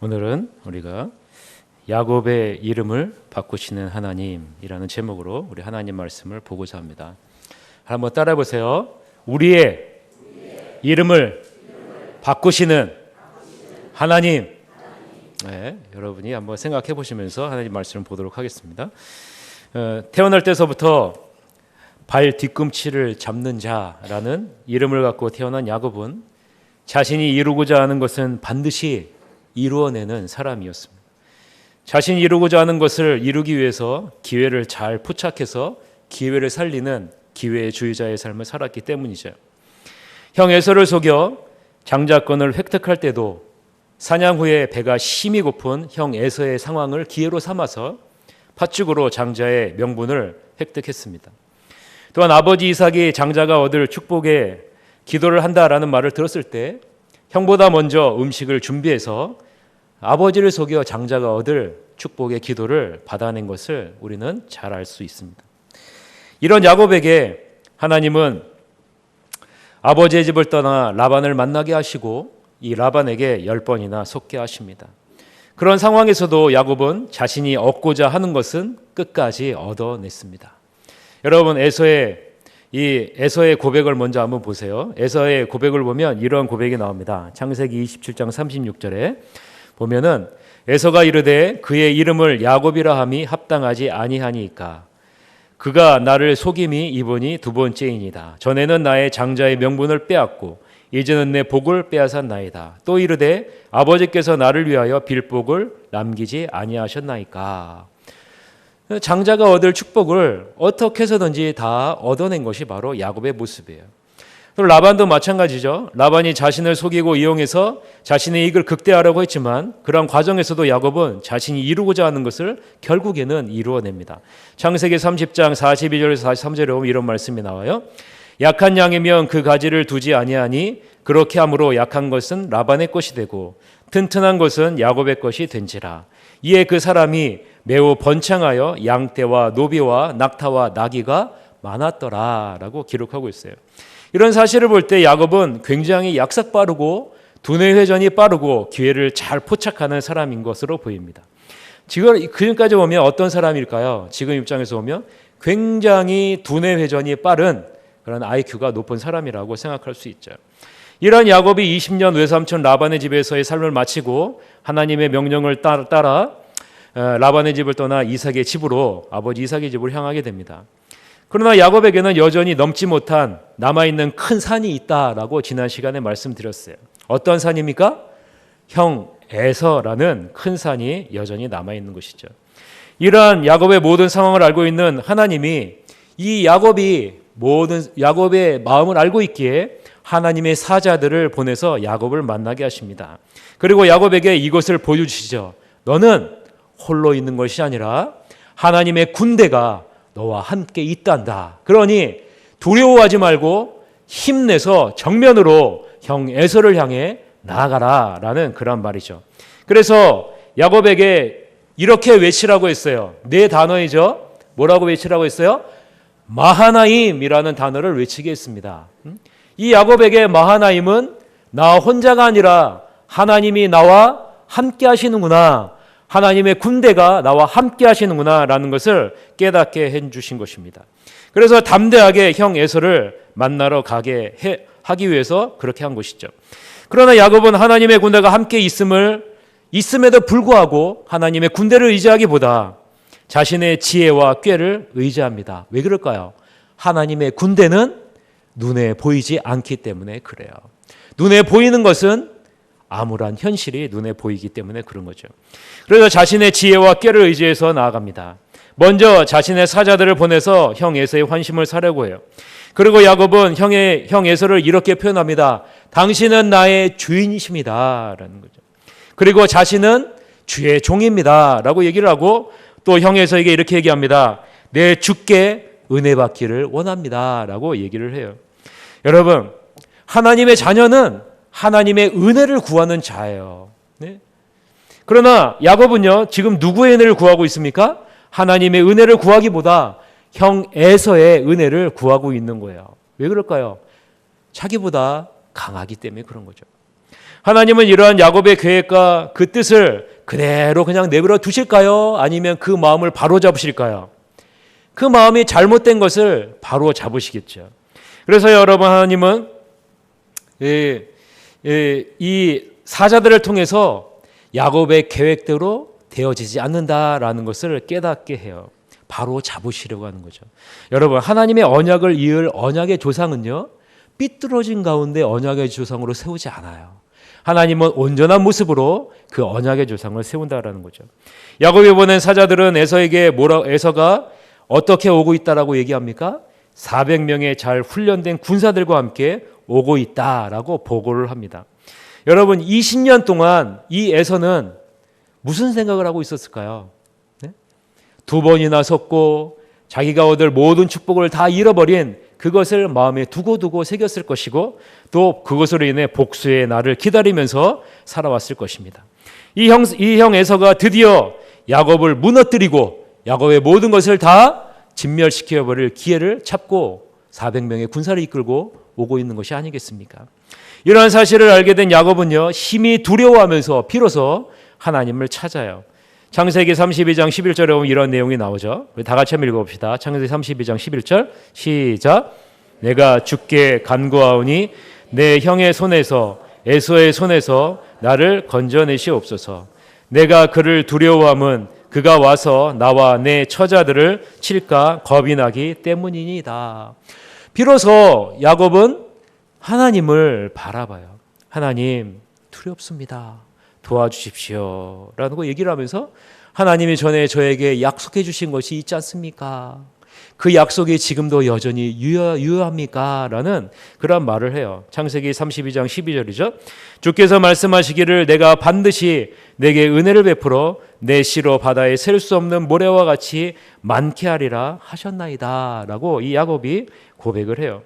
오늘은 우리가 야곱의 이름을 바꾸시는 하나님이라는 제목으로 우리 하나님 말씀을 보고자 합니다. 한번 따라해 보세요. 우리의 이름을 바꾸시는 하나님. 네, 여러분이 한번 생각해 보시면서 하나님 말씀을 보도록 하겠습니다. 태어날 때서부터 발 뒤꿈치를 잡는 자라는 이름을 갖고 태어난 야곱은 자신이 이루고자 하는 것은 반드시 이루어내는 사람이었습니다. 자신이 이루고자 하는 것을 이루기 위해서 기회를 잘 포착해서 기회를 살리는 기회주의자의 삶을 살았기 때문이죠. 형 에서를 속여 장자권을 획득할 때도 사냥 후에 배가 심히 고픈 형 에서의 상황을 기회로 삼아서 팥죽으로 장자의 명분을 획득했습니다. 또한 아버지 이삭이 장자가 얻을 축복에 기도를 한다라는 말을 들었을 때 형보다 먼저 음식을 준비해서 아버지를 속여 장자가 얻을 축복의 기도를 받아낸 것을 우리는 잘 알 수 있습니다. 이런 야곱에게 하나님은 아버지의 집을 떠나 라반을 만나게 하시고 이 라반에게 10번이나 속게 하십니다. 그런 상황에서도 야곱은 자신이 얻고자 하는 것은 끝까지 얻어냈습니다. 여러분, 에서의 고백을 먼저 한번 보세요. 에서의 고백을 보면 이런 고백이 나옵니다. 창세기 27장 36절에 보면은 에서가 이르되 그의 이름을 야곱이라 함이 합당하지 아니하니까 그가 나를 속임이 이번이 두 번째이니다. 전에는 나의 장자의 명분을 빼앗고 이제는 내 복을 빼앗았나이다. 또 이르되 아버지께서 나를 위하여 빌복을 남기지 아니하셨나이까. 장자가 얻을 축복을 어떻게 해서든지 다 얻어낸 것이 바로 야곱의 모습이에요. 또 라반도 마찬가지죠. 라반이 자신을 속이고 이용해서 자신의 이익을 극대화하려고 했지만 그런 과정에서도 야곱은 자신이 이루고자 하는 것을 결국에는 이루어냅니다. 창세기 30장 42절에서 43절에 보면 이런 말씀이 나와요. 약한 양이면 그 가지를 두지 아니하니 그렇게 함으로 약한 것은 라반의 것이 되고 튼튼한 것은 야곱의 것이 된지라. 이에 그 사람이 매우 번창하여 양떼와 노비와 낙타와 나귀가 많았더라라고 기록하고 있어요. 이런 사실을 볼 때 야곱은 굉장히 약삭 빠르고 두뇌 회전이 빠르고 기회를 잘 포착하는 사람인 것으로 보입니다. 지금까지 보면 어떤 사람일까요? 지금 입장에서 보면 굉장히 두뇌 회전이 빠른 그런 IQ가 높은 사람이라고 생각할 수 있죠. 이런 야곱이 20년 외삼촌 라반의 집에서의 삶을 마치고 하나님의 명령을 따라 라반의 집을 떠나 이삭의 집으로 아버지 이삭의 집으로 향하게 됩니다. 그러나 야곱에게는 여전히 넘지 못한 남아있는 큰 산이 있다라고 지난 시간에 말씀드렸어요. 어떤 산입니까? 형 에서라는 큰 산이 여전히 남아있는 것이죠. 이러한 야곱의 모든 상황을 알고 있는 하나님이 이 야곱의 마음을 알고 있기에 하나님의 사자들을 보내서 야곱을 만나게 하십니다. 그리고 야곱에게 이것을 보여주시죠. 너는 홀로 있는 것이 아니라 하나님의 군대가 너와 함께 있단다. 그러니 두려워하지 말고 힘내서 정면으로 형 에서를 향해 나아가라 라는 그런 말이죠. 그래서 야곱에게 이렇게 외치라고 했어요. 네 단어이죠. 뭐라고 외치라고 했어요? 마하나임이라는 단어를 외치게 했습니다. 이 야곱에게 마하나임은 나 혼자가 아니라 하나님이 나와 함께 하시는구나, 하나님의 군대가 나와 함께 하시는구나 라는 것을 깨닫게 해주신 것입니다. 그래서 담대하게 형 에서를 만나러 가게 하기 위해서 그렇게 한 것이죠. 그러나 야곱은 하나님의 군대가 함께 있음에도 불구하고 하나님의 군대를 의지하기보다 자신의 지혜와 꾀를 의지합니다. 왜 그럴까요? 하나님의 군대는 눈에 보이지 않기 때문에 그래요. 눈에 보이는 것은 암울한 현실이 눈에 보이기 때문에 그런 거죠. 그래서 자신의 지혜와 꾀를 의지해서 나아갑니다. 먼저 자신의 사자들을 보내서 형 에서의 환심을 사려고 해요. 그리고 야곱은 형 에서를 이렇게 표현합니다. 당신은 나의 주인이십니다 라는 거죠. 그리고 자신은 주의 종입니다 라고 얘기를 하고 또 형 에서에게 이렇게 얘기합니다. 내 주께 은혜 받기를 원합니다 라고 얘기를 해요. 여러분, 하나님의 자녀는 하나님의 은혜를 구하는 자예요. 네? 그러나 야곱은요, 지금 누구의 은혜를 구하고 있습니까? 하나님의 은혜를 구하기보다 형 에서의 은혜를 구하고 있는 거예요. 왜 그럴까요? 자기보다 강하기 때문에 그런 거죠. 하나님은 이러한 야곱의 계획과 그 뜻을 그대로 그냥 내버려 두실까요? 아니면 그 마음을 바로 잡으실까요? 그 마음이 잘못된 것을 바로 잡으시겠죠. 그래서 여러분, 하나님은 이 사자들을 통해서 야곱의 계획대로 되어지지 않는다라는 것을 깨닫게 해요. 바로 잡으시려고 하는 거죠. 여러분, 하나님의 언약을 이을 언약의 조상은요, 삐뚤어진 가운데 언약의 조상으로 세우지 않아요. 하나님은 온전한 모습으로 그 언약의 조상을 세운다라는 거죠. 야곱이 보낸 사자들은 에서가 어떻게 오고 있다라고 얘기합니까? 400명의 잘 훈련된 군사들과 함께 오고 있다라고 보고를 합니다. 여러분, 20년 동안 이 에서는 무슨 생각을 하고 있었을까요? 네? 2번이나 섰고 자기가 얻을 모든 축복을 다 잃어버린 그것을 마음에 두고두고 새겼을 것이고, 또 그것으로 인해 복수의 날을 기다리면서 살아왔을 것입니다. 이 형 에서가 드디어 야곱을 무너뜨리고 야곱의 모든 것을 다 진멸시켜버릴 기회를 잡고 400명의 군사를 이끌고 오고 있는 것이 아니겠습니까? 이러한 사실을 알게 된 야곱은요, 심히 두려워하면서 비로소 하나님을 찾아요. 창세기 32장 11절에 보면 이런 내용이 나오죠. 우리 다 같이 한번 읽어봅시다. 창세기 32장 11절 시작. 내가 주께 간구하오니 내 형의 손에서 에서의 손에서 나를 건져내시옵소서. 내가 그를 두려워함은 그가 와서 나와 내 처자들을 칠까 겁이 나기 때문이니이다. 비로소 야곱은 하나님을 바라봐요. 하나님, 두렵습니다. 도와주십시오 라는 거 얘기를 하면서 하나님이 전에 저에게 약속해 주신 것이 있지 않습니까? 그 약속이 지금도 여전히 유효합니까? 라는 그런 말을 해요. 창세기 32장 12절이죠. 주께서 말씀하시기를 내가 반드시 내게 은혜를 베풀어 내 씨로 바다에 셀 수 없는 모래와 같이 많게 하리라 하셨나이다 라고 이 야곱이 고백을 해요.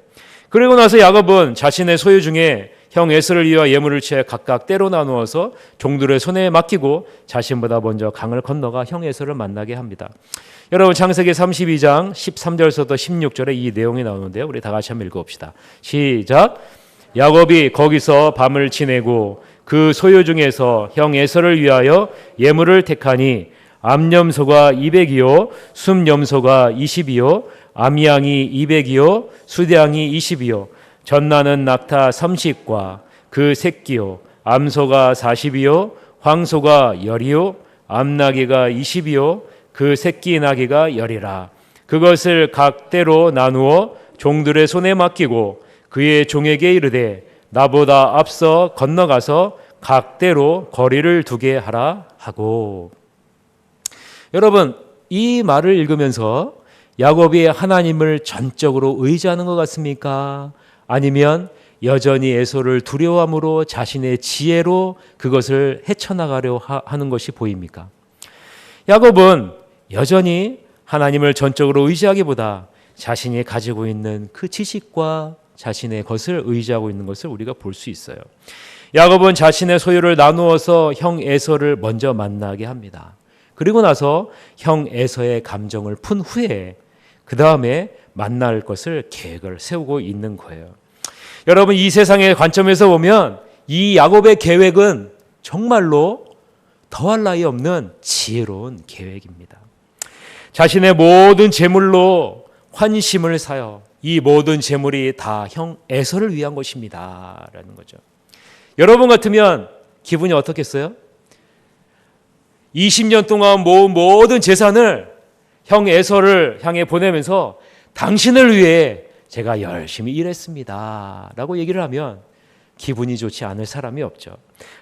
그리고 나서 야곱은 자신의 소유 중에 형 에서를 위하여 예물을 취해 각각 때로 나누어서 종들의 손에 맡기고 자신보다 먼저 강을 건너가 형 에서를 만나게 합니다. 여러분, 창세기 32장 13절에서부터 16절에 이 내용이 나오는데요. 우리 다 같이 한번 읽어봅시다. 시작. 야곱이 거기서 밤을 지내고 그 소유 중에서 형 에서를 위하여 예물을 택하니 암염소가 200이요 순염소가 20이요 암양이 200이요 수량이 20이요 전나는 낙타 30과 그 새끼요 암소가 40이요 황소가 10이요 암나귀가 20이요 그 새끼 나귀가 10이라. 그것을 각 때로 나누어 종들의 손에 맡기고 그의 종에게 이르되 나보다 앞서 건너가서 각 때로 거리를 두게 하라 하고. 여러분, 이 말을 읽으면서 야곱이 하나님을 전적으로 의지하는 것 같습니까? 아니면 여전히 에서를 두려워함으로 자신의 지혜로 그것을 헤쳐나가려 하는 것이 보입니까? 야곱은 여전히 하나님을 전적으로 의지하기보다 자신이 가지고 있는 그 지식과 자신의 것을 의지하고 있는 것을 우리가 볼 수 있어요. 야곱은 자신의 소유를 나누어서 형 에서를 먼저 만나게 합니다. 그리고 나서 형 에서의 감정을 푼 후에 그 다음에 만날 것을 계획을 세우고 있는 거예요. 여러분, 이 세상의 관점에서 보면 이 야곱의 계획은 정말로 더할 나위 없는 지혜로운 계획입니다. 자신의 모든 재물로 환심을 사요. 이 모든 재물이 다 형 에서를 위한 것입니다 라는 거죠. 여러분 같으면 기분이 어떻겠어요? 20년 동안 모은 모든 재산을 형 에서를 향해 보내면서 당신을 위해 제가 열심히 일했습니다 라고 얘기를 하면 기분이 좋지 않을 사람이 없죠.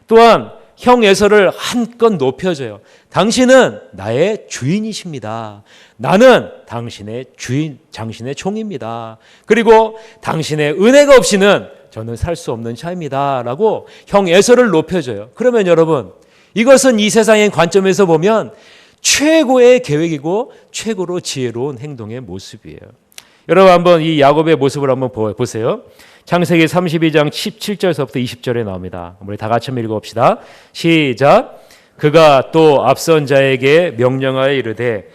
또한 형 에서를 한껏 높여줘요. 당신은 나의 주인이십니다. 나는 당신의 주인, 당신의 종입니다. 그리고 당신의 은혜가 없이는 저는 살 수 없는 자입니다 라고 형 에서를 높여줘요. 그러면 여러분, 이것은 이 세상의 관점에서 보면 최고의 계획이고 최고로 지혜로운 행동의 모습이에요. 여러분, 한번 이 야곱의 모습을 한번 보세요. 창세기 32장 17절에서부터 20절에 나옵니다. 우리 다 같이 한번 읽어봅시다. 시작. 그가 또 앞선 자에게 명령하여 이르되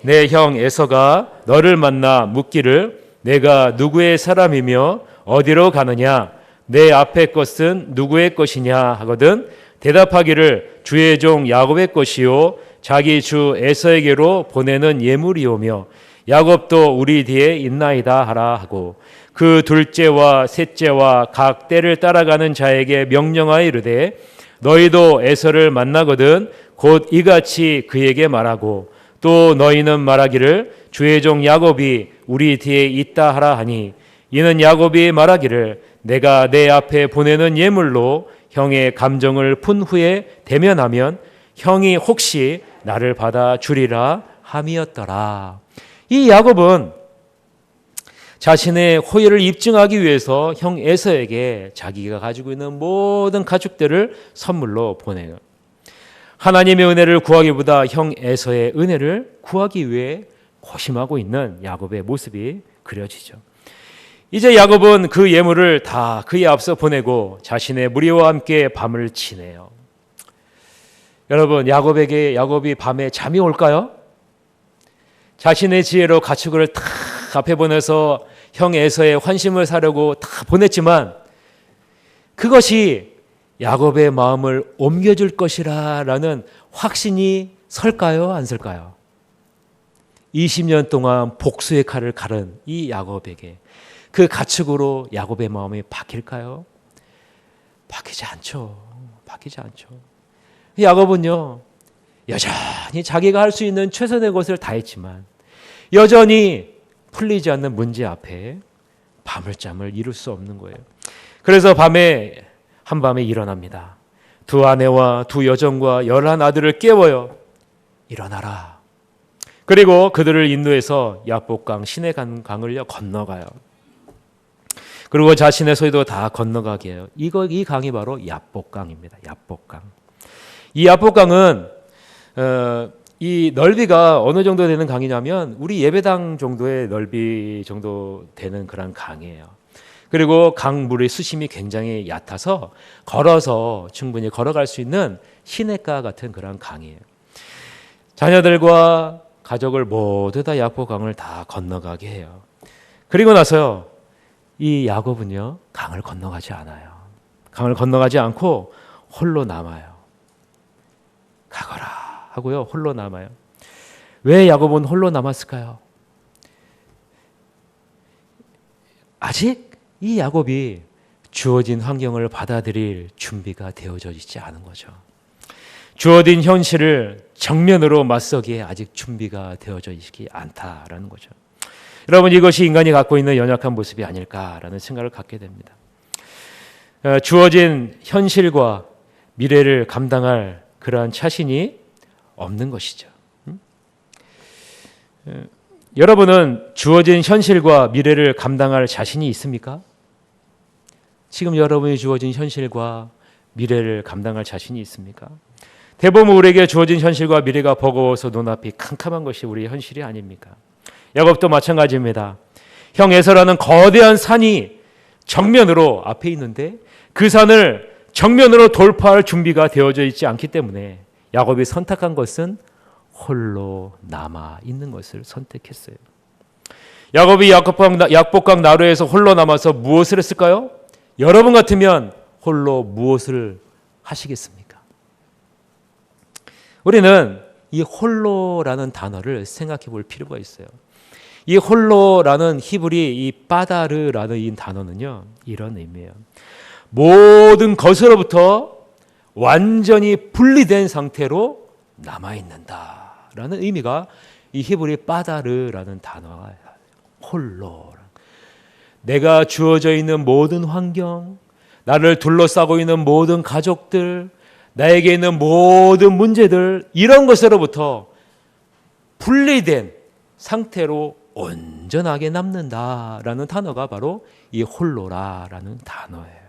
내 형 에서가 너를 만나 묻기를 내가 누구의 사람이며 어디로 가느냐 내 앞의 것은 누구의 것이냐 하거든 대답하기를 주의 종 야곱의 것이요 자기 주 에서에게로 보내는 예물이오며 야곱도 우리 뒤에 있나이다 하라 하고 그 둘째와 셋째와 각 때를 따라가는 자에게 명령하여 이르되 너희도 에서를 만나거든 곧 이같이 그에게 말하고 또 너희는 말하기를 주의 종 야곱이 우리 뒤에 있다 하라 하니 이는 야곱이 말하기를 내가 내 앞에 보내는 예물로 형의 감정을 푼 후에 대면하면 형이 혹시 나를 받아주리라 함이었더라. 이 야곱은 자신의 호의를 입증하기 위해서 형 에서에게 자기가 가지고 있는 모든 가축들을 선물로 보내요. 하나님의 은혜를 구하기보다 형 에서의 은혜를 구하기 위해 고심하고 있는 야곱의 모습이 그려지죠. 이제 야곱은 그 예물을 다 그의 앞서 보내고 자신의 무리와 함께 밤을 지내요. 여러분, 야곱이 밤에 잠이 올까요? 자신의 지혜로 가축을 다 앞에 보내서 형 에서의 환심을 사려고 다 보냈지만 그것이 야곱의 마음을 옮겨줄 것이라는 확신이 설까요? 안 설까요? 20년 동안 복수의 칼을 갈은 이 야곱에게 그 가축으로 야곱의 마음이 바뀔까요? 바뀌지 않죠. 야곱은요, 여전히 자기가 할 수 있는 최선의 것을 다했지만 여전히 풀리지 않는 문제 앞에 밤을 이룰 수 없는 거예요. 그래서 한밤에 일어납니다. 두 아내와 두 여종과 11 아들을 깨워요. 일어나라. 그리고 그들을 인도해서 야복강 시내 강을 건너가요. 그리고 자신의 소유도 다 건너가게 해요. 이 강이 바로 야복강입니다. 야복강. 이 야복강은 이 넓이가 어느 정도 되는 강이냐면 우리 예배당 정도의 넓이 정도 되는 그런 강이에요. 그리고 강물의 수심이 굉장히 얕아서 걸어서 충분히 걸어갈 수 있는 시냇가 같은 그런 강이에요. 자녀들과 가족을 모두 다 야복강을 다 건너가게 해요. 그리고 나서요, 이 야곱은요, 강을 건너가지 않아요. 강을 건너가지 않고 홀로 남아요. 가거라 하고요, 홀로 남아요. 왜 야곱은 홀로 남았을까요? 아직 이 야곱이 주어진 환경을 받아들일 준비가 되어져 있지 않은 거죠. 주어진 현실을 정면으로 맞서기에 아직 준비가 되어져 있지 않다라는 거죠. 여러분, 이것이 인간이 갖고 있는 연약한 모습이 아닐까라는 생각을 갖게 됩니다. 주어진 현실과 미래를 감당할 그러한 자신이 없는 것이죠. 여러분은 주어진 현실과 미래를 감당할 자신이 있습니까? 지금 여러분이 주어진 현실과 미래를 감당할 자신이 있습니까? 대부분 우리에게 주어진 현실과 미래가 버거워서 눈앞이 캄캄한 것이 우리의 현실이 아닙니까? 야곱도 마찬가지입니다. 형 에서라는 거대한 산이 정면으로 앞에 있는데 그 산을 정면으로 돌파할 준비가 되어져 있지 않기 때문에 야곱이 선택한 것은 홀로 남아 있는 것을 선택했어요. 야곱이 야복강 나루에서 홀로 남아서 무엇을 했을까요? 여러분 같으면 홀로 무엇을 하시겠습니까? 우리는 이 홀로라는 단어를 생각해 볼 필요가 있어요. 이 홀로라는 히브리 이 빠다르라는 이 단어는요, 이런 의미예요. 모든 것으로부터 완전히 분리된 상태로 남아있는다라는 의미가 이 히브리 빠다르라는 단어가 홀로. 내가 주어져 있는 모든 환경, 나를 둘러싸고 있는 모든 가족들, 나에게 있는 모든 문제들, 이런 것으로부터 분리된 상태로 온전하게 남는다라는 단어가 바로 이 홀로라라는 단어예요.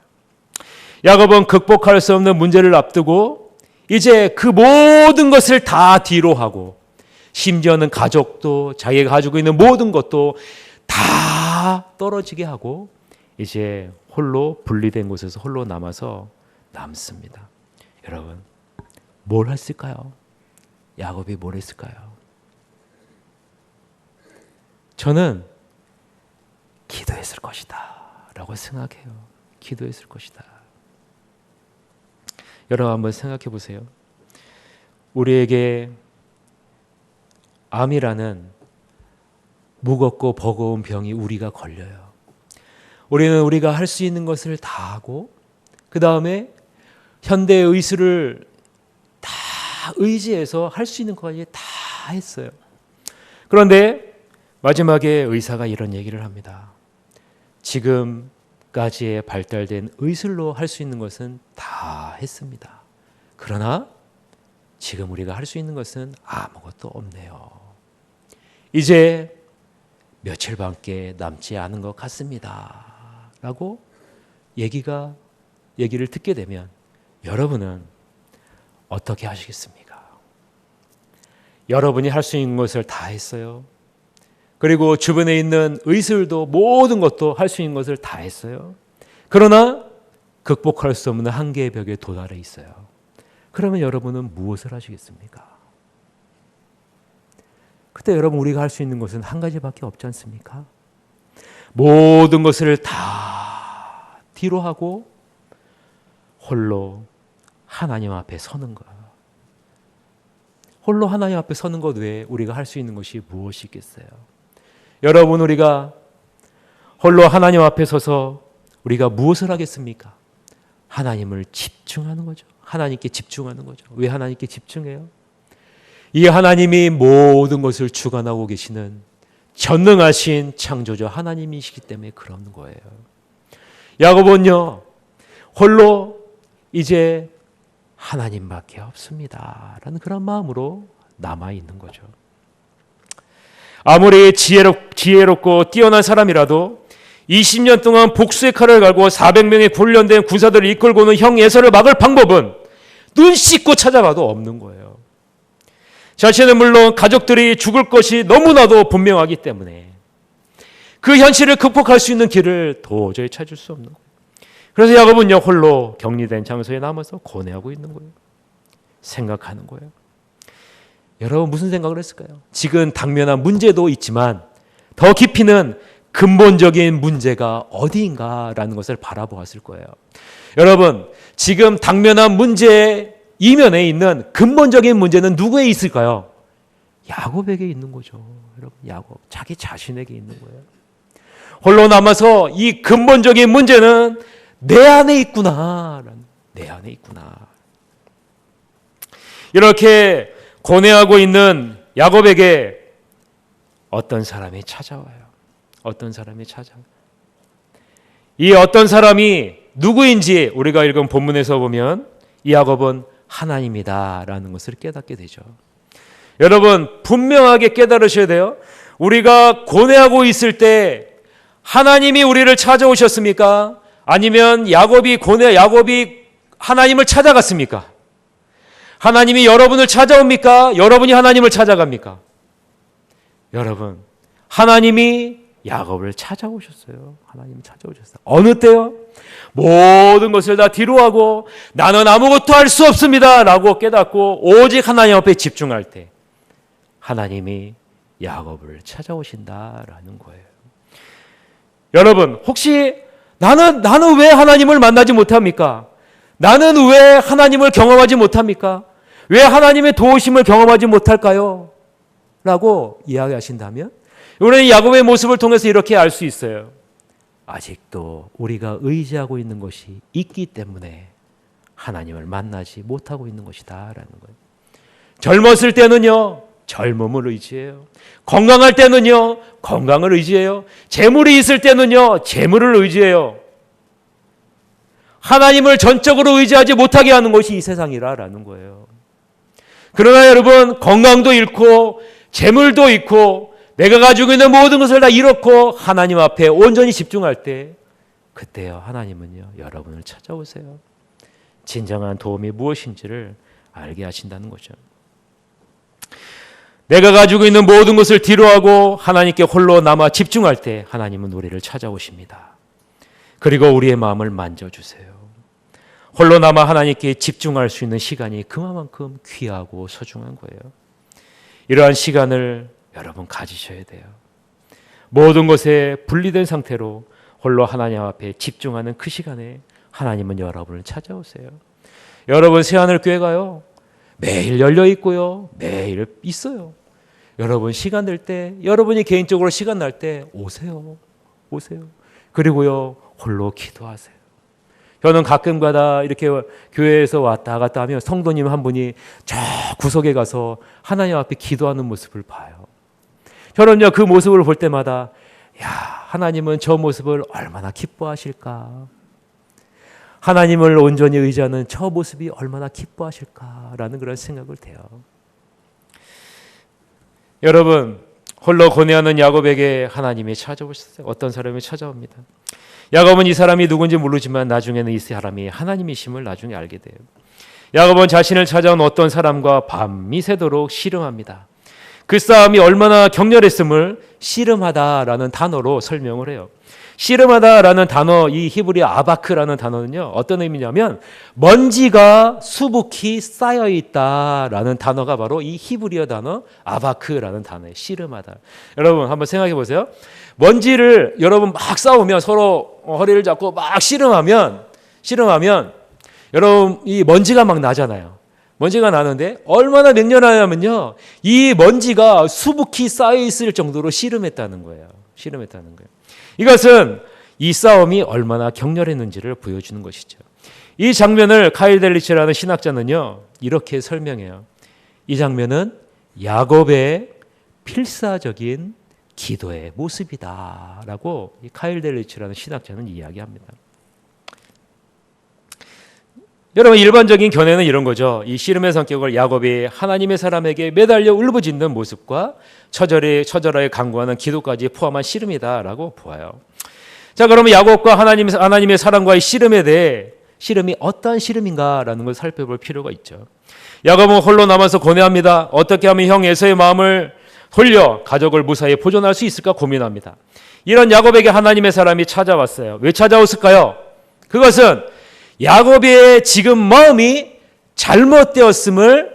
야곱은 극복할 수 없는 문제를 앞두고 이제 그 모든 것을 다 뒤로 하고 심지어는 가족도 자기가 가지고 있는 모든 것도 다 떨어지게 하고 이제 홀로 분리된 곳에서 홀로 남아서 남습니다. 여러분, 뭘 했을까요? 야곱이 뭘 했을까요? 저는 기도했을 것이다 라고 생각해요. 기도했을 것이다. 여러분 한번 생각해 보세요. 우리에게 암이라는 무겁고 버거운 병이 우리가 걸려요. 우리는 우리가 할 수 있는 것을 다 하고 그 다음에 현대의 의술을 다 의지해서 할 수 있는 것까지 다 했어요. 그런데 마지막에 의사가 이런 얘기를 합니다. 지금까지의 발달된 의술로 할 수 있는 것은 다 했습니다. 그러나 지금 우리가 할 수 있는 것은 아무것도 없네요. 이제 며칠밖에 남지 않은 것 같습니다. 라고 얘기를 듣게 되면 여러분은 어떻게 하시겠습니까? 여러분이 할 수 있는 것을 다 했어요. 그리고 주변에 있는 의술도 모든 것도 할 수 있는 것을 다 했어요. 그러나 극복할 수 없는 한계의 벽에 도달해 있어요. 그러면 여러분은 무엇을 하시겠습니까? 그때 여러분 우리가 할 수 있는 것은 한 가지밖에 없지 않습니까? 모든 것을 다 뒤로 하고 홀로 하나님 앞에 서는 거예요. 홀로 하나님 앞에 서는 것 외에 우리가 할 수 있는 것이 무엇이 있겠어요? 여러분 우리가 홀로 하나님 앞에 서서 우리가 무엇을 하겠습니까? 하나님을 집중하는 거죠. 하나님께 집중하는 거죠. 왜 하나님께 집중해요? 이 하나님이 모든 것을 주관하고 계시는 전능하신 창조주 하나님이시기 때문에 그런 거예요. 야고보는요, 홀로 이제 하나님밖에 없습니다 라는 그런 마음으로 남아있는 거죠. 아무리 지혜롭고 뛰어난 사람이라도 20년 동안 복수의 칼을 갈고 400명의 훈련된 군사들을 이끌고는 형 예서를 막을 방법은 눈 씻고 찾아봐도 없는 거예요. 자신은 물론 가족들이 죽을 것이 너무나도 분명하기 때문에 그 현실을 극복할 수 있는 길을 도저히 찾을 수 없는 거예요. 그래서 야곱은요 홀로 격리된 장소에 남아서 고뇌하고 있는 거예요. 생각하는 거예요. 여러분 무슨 생각을 했을까요? 지금 당면한 문제도 있지만 더 깊이는 근본적인 문제가 어디인가라는 것을 바라보았을 거예요. 여러분 지금 당면한 문제의 이면에 있는 근본적인 문제는 누구에 있을까요? 야곱에게 있는 거죠. 여러분 야곱 자기 자신에게 있는 거예요. 홀로 남아서 이 근본적인 문제는 내 안에 있구나. 내 안에 있구나. 이렇게 고뇌하고 있는 야곱에게 어떤 사람이 찾아와요. 어떤 사람이 찾아와요. 이 어떤 사람이 누구인지 우리가 읽은 본문에서 보면 이 야곱은 하나님이다라는 것을 깨닫게 되죠. 여러분 분명하게 깨달으셔야 돼요. 우리가 고뇌하고 있을 때 하나님이 우리를 찾아오셨습니까? 아니면 야곱이 하나님을 찾아갔습니까? 하나님이 여러분을 찾아옵니까? 여러분이 하나님을 찾아갑니까? 여러분 하나님이 야곱을 찾아오셨어요. 하나님이 찾아오셨어요. 어느 때요? 모든 것을 다 뒤로하고 나는 아무것도 할 수 없습니다 라고 깨닫고 오직 하나님 앞에 집중할 때 하나님이 야곱을 찾아오신다라는 거예요. 여러분 혹시 나는 왜 하나님을 만나지 못합니까? 나는 왜 하나님을 경험하지 못합니까? 왜 하나님의 도우심을 경험하지 못할까요? 라고 이야기하신다면 우리는 야곱의 모습을 통해서 이렇게 알 수 있어요. 아직도 우리가 의지하고 있는 것이 있기 때문에 하나님을 만나지 못하고 있는 것이다 라는 거예요. 젊었을 때는요 젊음을 의지해요. 건강할 때는요 건강을 의지해요. 재물이 있을 때는요 재물을 의지해요. 하나님을 전적으로 의지하지 못하게 하는 것이 이 세상이라는 거예요. 그러나 여러분 건강도 잃고 재물도 잃고 내가 가지고 있는 모든 것을 다 잃었고 하나님 앞에 온전히 집중할 때 그때요 하나님은요 여러분을 찾아오세요. 진정한 도움이 무엇인지를 알게 하신다는 거죠. 내가 가지고 있는 모든 것을 뒤로하고 하나님께 홀로 남아 집중할 때 하나님은 우리를 찾아오십니다. 그리고 우리의 마음을 만져주세요. 홀로 남아 하나님께 집중할 수 있는 시간이 그만큼 귀하고 소중한 거예요. 이러한 시간을 여러분 가지셔야 돼요. 모든 것에 분리된 상태로 홀로 하나님 앞에 집중하는 그 시간에 하나님은 여러분을 찾아오세요. 여러분 새하늘교회 가요. 매일 열려 있고요. 매일 있어요. 여러분 시간 될 때, 여러분이 개인적으로 시간 날 때 오세요. 오세요. 그리고요, 홀로 기도하세요. 저는 가끔가다 이렇게 교회에서 왔다 갔다 하면 성도님 한 분이 저 구석에 가서 하나님 앞에 기도하는 모습을 봐요. 저는요, 그 모습을 볼 때마다 야, 하나님은 저 모습을 얼마나 기뻐하실까? 하나님을 온전히 의지하는 저 모습이 얼마나 기뻐하실까라는 그런 생각을 해요. 여러분, 홀로 고뇌하는 야곱에게 하나님이 찾아오셨어요. 어떤 사람이 찾아옵니다. 야곱은 이 사람이 누군지 모르지만 나중에는 이 사람이 하나님이심을 나중에 알게 돼요. 야곱은 자신을 찾아온 어떤 사람과 밤이 새도록 씨름합니다. 그 싸움이 얼마나 격렬했음을 씨름하다라는 단어로 설명을 해요. 씨름하다라는 단어, 이 히브리 아바크라는 단어는요, 어떤 의미냐면 먼지가 수북히 쌓여 있다라는 단어가 바로 이 히브리어 단어 아바크라는 단어예요. 씨름하다. 여러분 한번 생각해 보세요. 먼지를 여러분 막 싸우면 서로 허리를 잡고 막 씨름하면 여러분 이 먼지가 막 나잖아요. 먼지가 나는데 얼마나 맹렬하냐면요, 이 먼지가 수북히 쌓여 있을 정도로 씨름했다는 거예요. 씨름했다는 거예요. 이것은 이 싸움이 얼마나 격렬했는지를 보여주는 것이죠. 이 장면을 카일 델리치라는 신학자는요, 이렇게 설명해요. 이 장면은 야곱의 필사적인 기도의 모습이다라고 이 카일 델리치라는 신학자는 이야기합니다. 여러분, 일반적인 견해는 이런 거죠. 이 씨름의 성격을 야곱이 하나님의 사람에게 매달려 울부짖는 모습과 처절하게 간구하는 기도까지 포함한 씨름이다라고 보아요. 자, 그러면 야곱과 하나님의 사람과의 씨름에 대해 씨름이 어떤 씨름인가라는 걸 살펴볼 필요가 있죠. 야곱은 홀로 남아서 고뇌합니다. 어떻게 하면 형 에서의 마음을 돌려 가족을 무사히 보존할 수 있을까 고민합니다. 이런 야곱에게 하나님의 사람이 찾아왔어요. 왜 찾아왔을까요? 그것은 야곱의 지금 마음이 잘못되었음을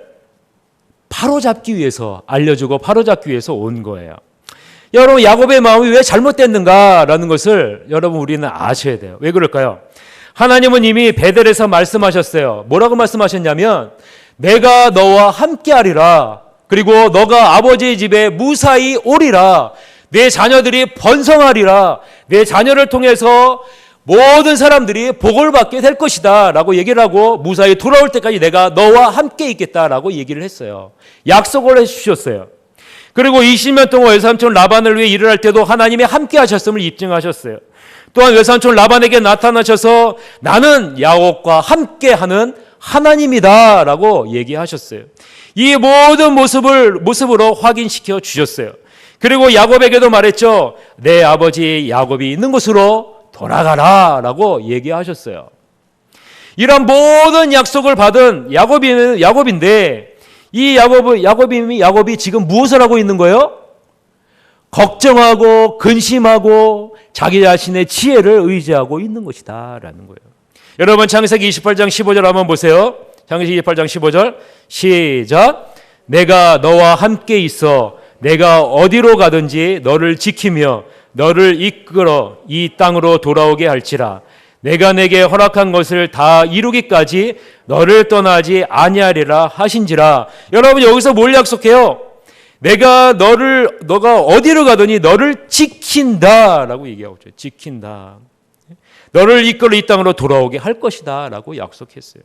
바로잡기 위해서, 알려주고 바로잡기 위해서 온 거예요. 여러분, 야곱의 마음이 왜 잘못됐는가라는 것을 여러분 우리는 아셔야 돼요. 왜 그럴까요? 하나님은 이미 베델에서 말씀하셨어요. 뭐라고 말씀하셨냐면 내가 너와 함께하리라. 그리고 너가 아버지의 집에 무사히 오리라. 내 자녀들이 번성하리라. 내 자녀를 통해서 모든 사람들이 복을 받게 될 것이다 라고 얘기를 하고 무사히 돌아올 때까지 내가 너와 함께 있겠다라고 얘기를 했어요. 약속을 해주셨어요. 그리고 20년 동안 외삼촌 라반을 위해 일을 할 때도 하나님이 함께 하셨음을 입증하셨어요. 또한 외삼촌 라반에게 나타나셔서 나는 야곱과 함께하는 하나님이다 라고 얘기하셨어요. 이 모든 모습으로 확인시켜 주셨어요. 그리고 야곱에게도 말했죠. 내 아버지 야곱이 있는 곳으로 돌아가라 라고 얘기하셨어요. 이런 모든 약속을 받은 야곱인데 이 야곱이 지금 무엇을 하고 있는 거예요? 걱정하고 근심하고 자기 자신의 지혜를 의지하고 있는 것이다 라는 거예요. 여러분 창세기 28장 15절 한번 보세요. 창세기 28장 15절 시작. 내가 너와 함께 있어 내가 어디로 가든지 너를 지키며 너를 이끌어 이 땅으로 돌아오게 할지라. 내가 내게 허락한 것을 다 이루기까지 너를 떠나지 아니하리라 하신지라. 여러분 여기서 뭘 약속해요? 너가 어디로 가더니 너를 지킨다라고 얘기하고 있죠. 지킨다. 너를 이끌어 이 땅으로 돌아오게 할 것이다 라고 약속했어요.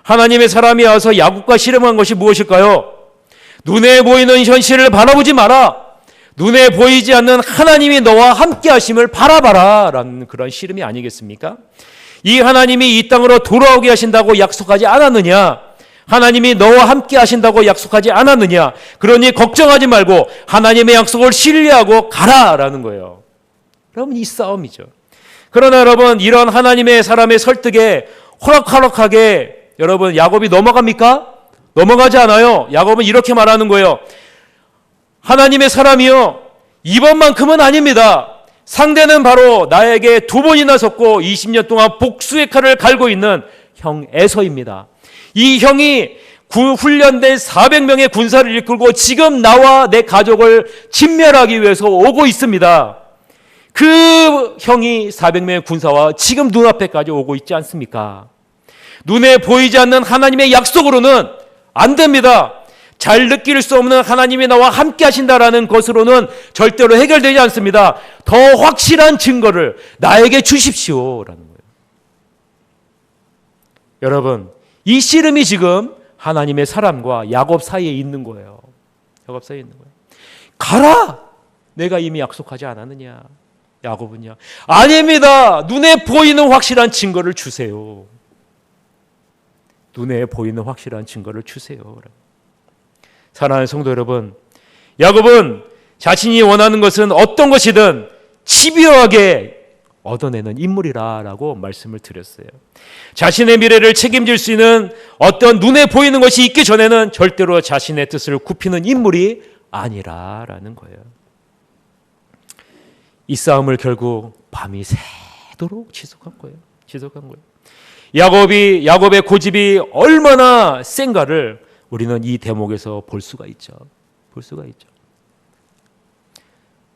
하나님의 사람이 와서 야곱과 씨름한 것이 무엇일까요? 눈에 보이는 현실을 바라보지 마라. 눈에 보이지 않는 하나님이 너와 함께 하심을 바라봐라 라는 그런 씨름이 아니겠습니까? 이 하나님이 이 땅으로 돌아오게 하신다고 약속하지 않았느냐? 하나님이 너와 함께 하신다고 약속하지 않았느냐? 그러니 걱정하지 말고 하나님의 약속을 신뢰하고 가라라는 거예요. 여러분 이 싸움이죠. 그러나 여러분 이런 하나님의 사람의 설득에 호락호락하게 여러분 야곱이 넘어갑니까? 넘어가지 않아요. 야곱은 이렇게 말하는 거예요. 하나님의 사람이요 이번만큼은 아닙니다. 상대는 바로 나에게 2번이나 섰고 20년 동안 복수의 칼을 갈고 있는 형 에서입니다. 이 형이 훈련된 400명의 군사를 이끌고 지금 나와 내 가족을 진멸하기 위해서 오고 있습니다. 그 형이 400명의 군사와 지금 눈앞에까지 오고 있지 않습니까? 눈에 보이지 않는 하나님의 약속으로는 안 됩니다. 잘 느낄 수 없는 하나님이 나와 함께 하신다라는 것으로는 절대로 해결되지 않습니다. 더 확실한 증거를 나에게 주십시오라는 거예요. 여러분, 이 씨름이 지금 하나님의 사람과 야곱 사이에 있는 거예요. 야곱 사이에 있는 거예요. 가라! 내가 이미 약속하지 않았느냐? 야곱은요. 아닙니다. 눈에 보이는 확실한 증거를 주세요. 눈에 보이는 확실한 증거를 주세요. 사랑하는 성도 여러분, 야곱은 자신이 원하는 것은 어떤 것이든 집요하게 얻어내는 인물이라고 말씀을 드렸어요. 자신의 미래를 책임질 수 있는 어떤 눈에 보이는 것이 있기 전에는 절대로 자신의 뜻을 굽히는 인물이 아니라라는 거예요. 이 싸움을 결국 밤이 새도록 지속한 거예요. 야곱의 고집이 얼마나 센가를 우리는 이 대목에서 볼 수가 있죠.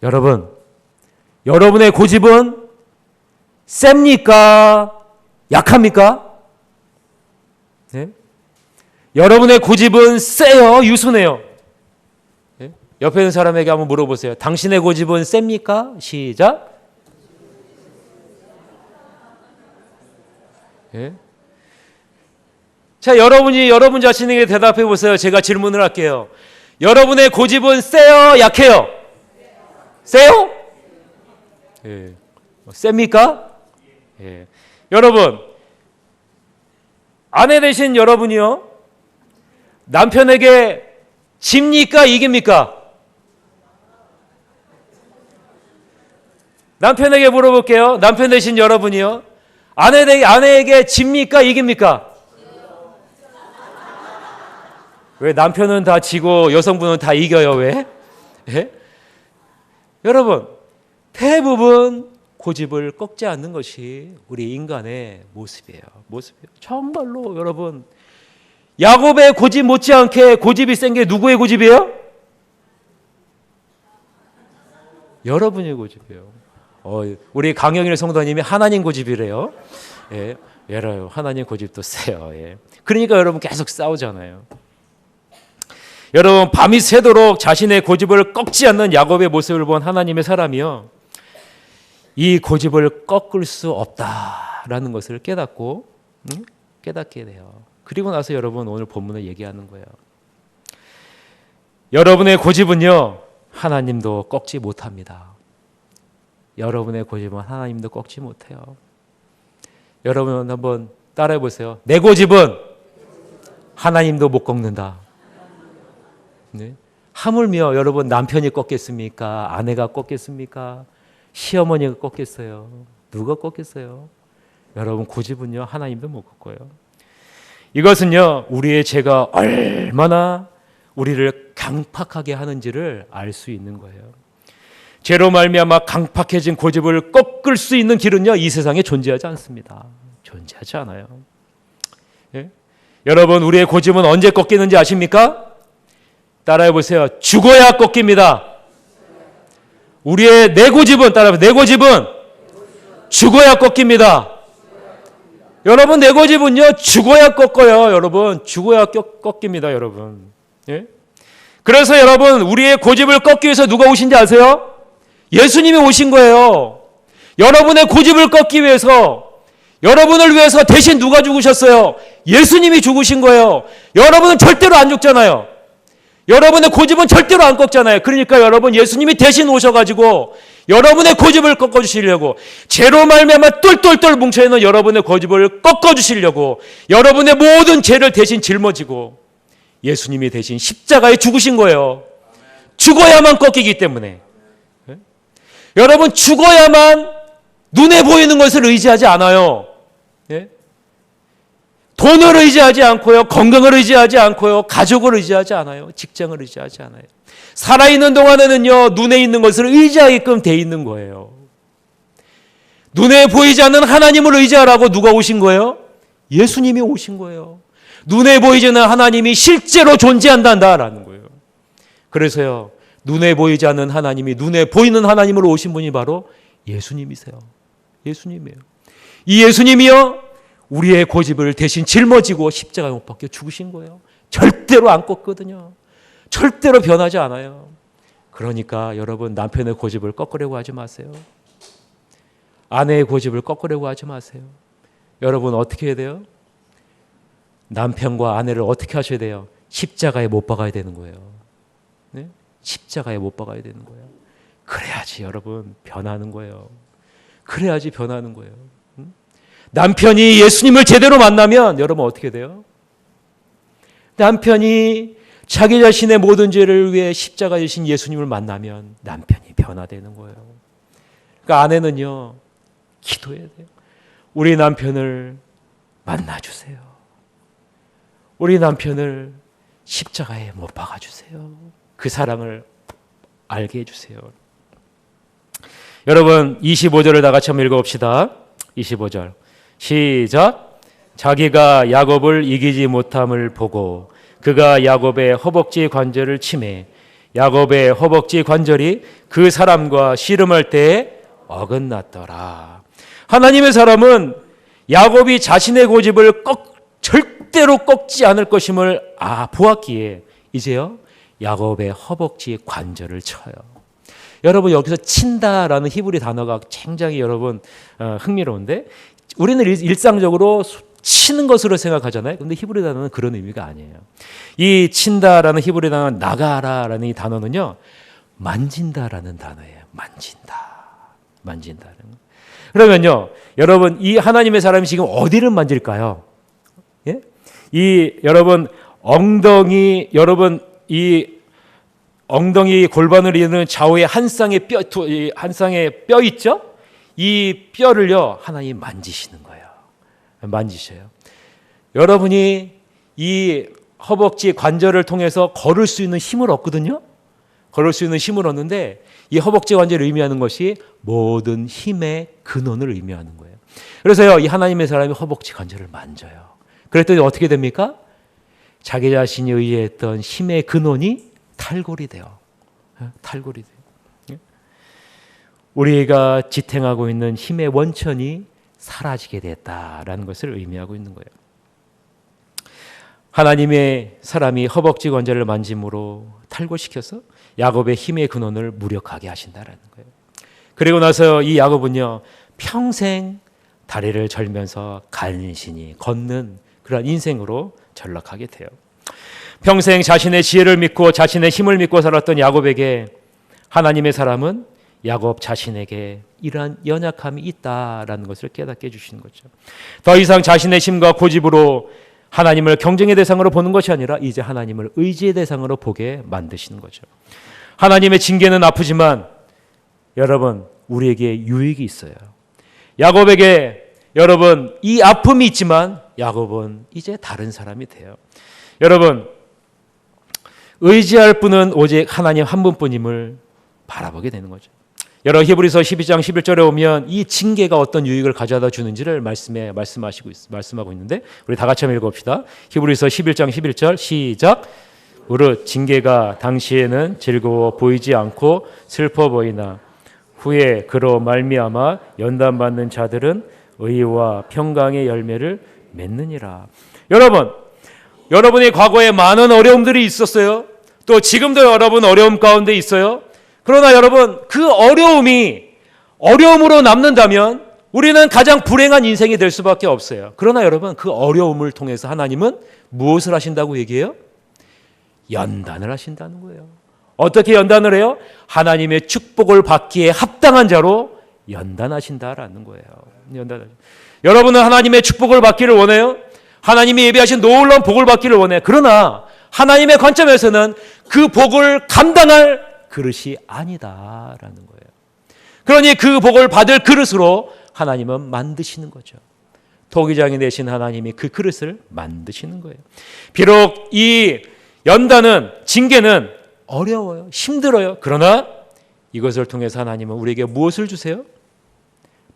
여러분, 여러분의 고집은 셉니까? 약합니까? 네? 여러분의 고집은 세요? 유순해요? 네? 옆에 있는 사람에게 한번 물어보세요. 당신의 고집은 셉니까? 시작. 네? 자, 여러분 자신에게 대답해 보세요. 제가 질문을 할게요. 여러분의 고집은 세요? 약해요? 세요? 예. 셉니까? 예. 여러분, 아내 되신 여러분이요, 남편에게 집니까? 이깁니까? 남편에게 물어볼게요. 남편 되신 여러분이요, 아내에게 집니까? 이깁니까? 왜 남편은 다 지고 여성분은 다 이겨요? 왜? 예? 여러분, 대부분 고집을 꺾지 않는 것이 우리 인간의 모습이에요. 정말로 여러분, 야곱의 고집 못지않게 고집이 센 게 누구의 고집이에요? 여러분의 고집이에요. 우리 강영일 성도님이 하나님 고집이래요. 예, 여러분, 하나님 고집도 세요. 예. 그러니까 여러분 계속 싸우잖아요. 여러분, 밤이 새도록 자신의 고집을 꺾지 않는 야곱의 모습을 본 하나님의 사람이요, 이 고집을 꺾을 수 없다라는 것을 깨닫게 돼요. 그리고 나서 여러분, 오늘 본문을 얘기하는 거예요. 여러분의 고집은요, 하나님도 꺾지 못합니다. 여러분의 고집은 하나님도 꺾지 못해요. 여러분 한번 따라해 보세요. 내 고집은 하나님도 못 꺾는다. 네? 하물며 여러분, 남편이 꺾겠습니까? 아내가 꺾겠습니까? 시어머니가 꺾겠어요? 누가 꺾겠어요? 여러분, 고집은요, 하나님도 못 꺾어요. 이것은요, 우리의 죄가 얼마나 우리를 강팍하게 하는지를 알 수 있는 거예요. 죄로 말미암아 강팍해진 고집을 꺾을 수 있는 길은요, 이 세상에 존재하지 않습니다. 존재하지 않아요. 예? 여러분, 우리의 고집은 언제 꺾이는지 아십니까? 따라해 보세요. 죽어야 꺾입니다. 내 고집은, 따라해 보세요. 내 고집은 죽어야 꺾입니다. 여러분, 내 고집은요, 죽어야 꺾어요. 여러분, 죽어야 꺾입니다. 여러분. 예? 그래서 여러분, 우리의 고집을 꺾기 위해서 누가 오신지 아세요? 예수님이 오신 거예요. 여러분의 고집을 꺾기 위해서, 여러분을 위해서 대신 누가 죽으셨어요? 예수님이 죽으신 거예요. 여러분은 절대로 안 죽잖아요. 여러분의 고집은 절대로 안 꺾잖아요. 그러니까 여러분, 예수님이 대신 오셔가지고 여러분의 고집을 꺾어주시려고, 죄로 말미암아 똘똘똘 뭉쳐있는 여러분의 고집을 꺾어주시려고, 여러분의 모든 죄를 대신 짊어지고 예수님이 대신 십자가에 죽으신 거예요. 죽어야만 꺾이기 때문에. 여러분, 죽어야만 눈에 보이는 것을 의지하지 않아요. 예? 돈을 의지하지 않고요, 건강을 의지하지 않고요, 가족을 의지하지 않아요, 직장을 의지하지 않아요. 살아있는 동안에는요, 눈에 있는 것을 의지하게끔 돼 있는 거예요. 눈에 보이지 않는 하나님을 의지하라고 누가 오신 거예요? 예수님이 오신 거예요. 눈에 보이지 않는 하나님이 실제로 존재한다라는 거예요. 그래서요, 눈에 보이지 않는 하나님이 눈에 보이는 하나님으로 오신 분이 바로 예수님이세요. 예수님이에요. 이 예수님이요, 우리의 고집을 대신 짊어지고 십자가에 못 박혀 죽으신 거예요. 절대로 안 꺾거든요. 절대로 변하지 않아요. 그러니까 여러분, 남편의 고집을 꺾으려고 하지 마세요. 아내의 고집을 꺾으려고 하지 마세요. 여러분, 어떻게 해야 돼요? 남편과 아내를 어떻게 하셔야 돼요? 십자가에 못 박아야 되는 거예요. 네? 십자가에 못 박아야 되는 거예요. 그래야지 여러분 변하는 거예요. 그래야지 변하는 거예요. 남편이 예수님을 제대로 만나면 여러분 어떻게 돼요? 남편이 자기 자신의 모든 죄를 위해 십자가에 지신 예수님을 만나면 남편이 변화되는 거예요. 그러니까 아내는요, 기도해야 돼요. 우리 남편을 만나주세요. 우리 남편을 십자가에 못 박아주세요. 그 사랑을 알게 해주세요. 여러분, 25절을 다 같이 한번 읽어봅시다. 25절 시작. 자기가 야곱을 이기지 못함을 보고 그가 야곱의 허벅지 관절을 치매 야곱의 허벅지 관절이 그 사람과 씨름할 때에 어긋났더라. 하나님의 사람은 야곱이 자신의 고집을 절대로 꺾지 않을 것임을 보았기에 이제요, 야곱의 허벅지 관절을 쳐요. 여러분, 여기서 친다라는 히브리 단어가 굉장히 여러분 흥미로운데, 우리는 일상적으로 치는 것으로 생각하잖아요. 근데 히브리 단어는 그런 의미가 아니에요. 이 친다라는 히브리 단어 나가라라는 이 단어는요, 만진다라는 단어예요. 만진다라는. 그러면요, 여러분, 이 하나님의 사람이 지금 어디를 만질까요? 예? 이 여러분 엉덩이 골반을 이루는 좌우의 한 쌍의 뼈 있죠? 이 뼈를요, 하나님 만지시는 거예요. 만지셔요. 여러분이 이 허벅지 관절을 통해서 걸을 수 있는 힘을 얻거든요. 걸을 수 있는 힘을 얻는데, 이 허벅지 관절을 의미하는 것이 모든 힘의 근원을 의미하는 거예요. 그래서요, 이 하나님의 사람이 허벅지 관절을 만져요. 그랬더니 어떻게 됩니까? 자기 자신이 의지했던 힘의 근원이 탈골이 돼요. 탈골이 돼요. 우리가 지탱하고 있는 힘의 원천이 사라지게 됐다라는 것을 의미하고 있는 거예요. 하나님의 사람이 허벅지 관절을 만짐으로 탈골시켜서 야곱의 힘의 근원을 무력하게 하신다라는 거예요. 그리고 나서 이 야곱은요, 평생 다리를 절면서 간신히 걷는 그런 인생으로 전락하게 돼요. 평생 자신의 지혜를 믿고 자신의 힘을 믿고 살았던 야곱에게 하나님의 사람은 야곱 자신에게 이러한 연약함이 있다라는 것을 깨닫게 해주시는 거죠. 더 이상 자신의 힘과 고집으로 하나님을 경쟁의 대상으로 보는 것이 아니라 이제 하나님을 의지의 대상으로 보게 만드시는 거죠. 하나님의 징계는 아프지만 여러분, 우리에게 유익이 있어요. 야곱에게 여러분, 이 아픔이 있지만 야곱은 이제 다른 사람이 돼요. 여러분, 의지할 분은 오직 하나님 한 분뿐임을 바라보게 되는 거죠. 여러분, 히브리서 12장 11절에 오면 이 징계가 어떤 유익을 가져다 주는지를 말씀하고 있는데, 우리 다 같이 한번 읽어봅시다. 히브리서 11장 11절 시작. 무릇 징계가 당시에는 즐거워 보이지 않고 슬퍼 보이나 후에 그로 말미암아 연단받는 자들은 의와 평강의 열매를 맺느니라. 여러분의 과거에 많은 어려움들이 있었어요. 또 지금도 여러분 어려움 가운데 있어요. 그러나 여러분, 그 어려움으로 남는다면 우리는 가장 불행한 인생이 될 수밖에 없어요. 그러나 여러분, 그 어려움을 통해서 하나님은 무엇을 하신다고 얘기해요? 연단을 하신다는 거예요. 어떻게 연단을 해요? 하나님의 축복을 받기에 합당한 자로 연단하신다라는 거예요. 여러분은 하나님의 축복을 받기를 원해요? 하나님이 예비하신 놀라운 복을 받기를 원해요. 그러나 하나님의 관점에서는 그 복을 감당할 그릇이 아니다라는 거예요. 그러니 그 복을 받을 그릇으로 하나님은 만드시는 거죠. 토기장이 되신 하나님이 그 그릇을 만드시는 거예요. 비록 이 연단은, 징계는 어려워요. 힘들어요. 그러나 이것을 통해서 하나님은 우리에게 무엇을 주세요?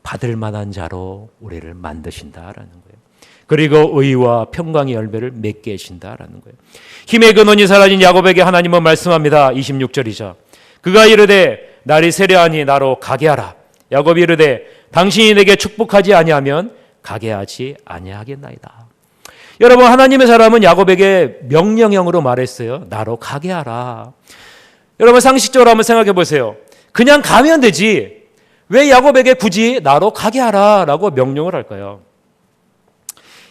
받을 만한 자로 우리를 만드신다라는 거예요. 그리고 의와 평강의 열매를 맺게 하신다라는 거예요. 힘의 근원이 사라진 야곱에게 하나님은 말씀합니다. 26절이죠. 그가 이르되 날이 세려하니 나로 가게 하라. 야곱이 이르되 당신이 내게 축복하지 아니하면 가게 하지 아니하겠나이다. 여러분, 하나님의 사람은 야곱에게 명령형으로 말했어요. 나로 가게 하라. 여러분, 상식적으로 한번 생각해 보세요. 그냥 가면 되지 왜 야곱에게 굳이 나로 가게 하라 라고 명령을 할까요?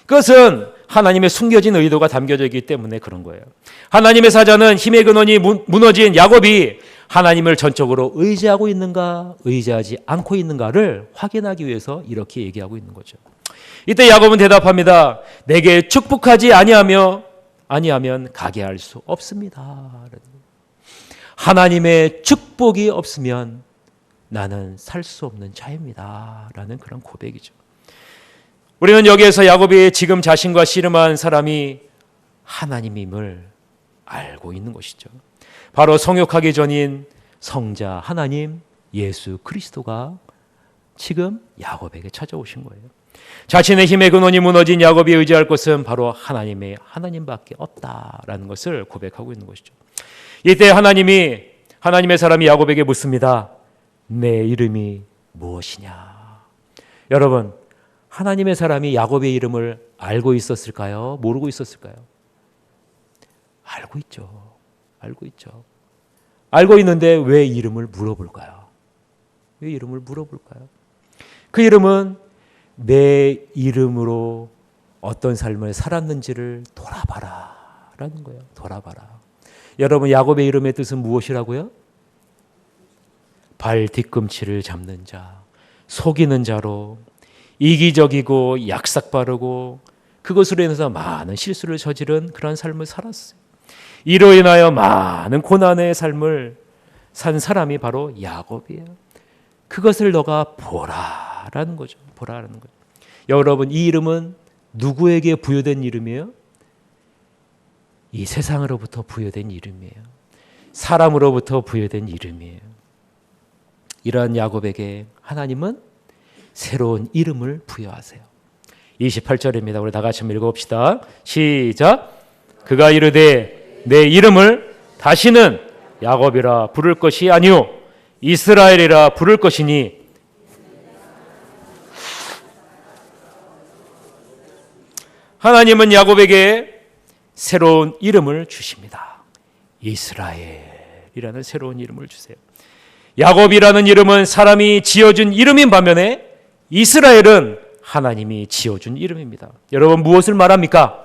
그것은 하나님의 숨겨진 의도가 담겨져 있기 때문에 그런 거예요. 하나님의 사자는 힘의 근원이 무너진 야곱이 하나님을 전적으로 의지하고 있는가 의지하지 않고 있는가를 확인하기 위해서 이렇게 얘기하고 있는 거죠. 이때 야곱은 대답합니다. 내게 축복하지 아니하면 가게 할 수 없습니다. 하나님의 축복이 없으면 나는 살 수 없는 자입니다. 라는 그런 고백이죠. 우리는 여기에서 야곱이 지금 자신과 씨름한 사람이 하나님임을 알고 있는 것이죠. 바로 성육하기 전인 성자 하나님 예수 그리스도가 지금 야곱에게 찾아오신 거예요. 자신의 힘의 근원이 무너진 야곱이 의지할 것은 바로 하나님밖에 없다라는 것을 고백하고 있는 것이죠. 이때 하나님의 사람이 야곱에게 묻습니다. 내 이름이 무엇이냐? 여러분, 하나님의 사람이 야곱의 이름을 알고 있었을까요? 모르고 있었을까요? 알고 있죠. 알고 있죠. 알고 있는데 왜 이름을 물어볼까요? 왜 이름을 물어볼까요? 그 이름은 내 이름으로 어떤 삶을 살았는지를 돌아봐라 라는 거예요. 돌아봐라. 여러분, 야곱의 이름의 뜻은 무엇이라고요? 발 뒤꿈치를 잡는 자, 속이는 자로 이기적이고 약삭빠르고 그것으로 인해서 많은 실수를 저지른 그런 삶을 살았어요. 이로 인하여 많은 고난의 삶을 산 사람이 바로 야곱이에요. 그것을 너가 보라라는 거죠. 보라라는 거죠. 여러분, 이 이름은 누구에게 부여된 이름이에요? 이 세상으로부터 부여된 이름이에요. 사람으로부터 부여된 이름이에요. 이러한 야곱에게 하나님은 새로운 이름을 부여하세요. 28절입니다. 우리 다 같이 한번 읽어봅시다. 시작. 그가 이르되 내 이름을 다시는 야곱이라 부를 것이 아니요 이스라엘이라 부를 것이니 하나님은 야곱에게 새로운 이름을 주십니다. 이스라엘이라는 새로운 이름을 주세요. 야곱이라는 이름은 사람이 지어준 이름인 반면에 이스라엘은 하나님이 지어준 이름입니다. 여러분, 무엇을 말합니까?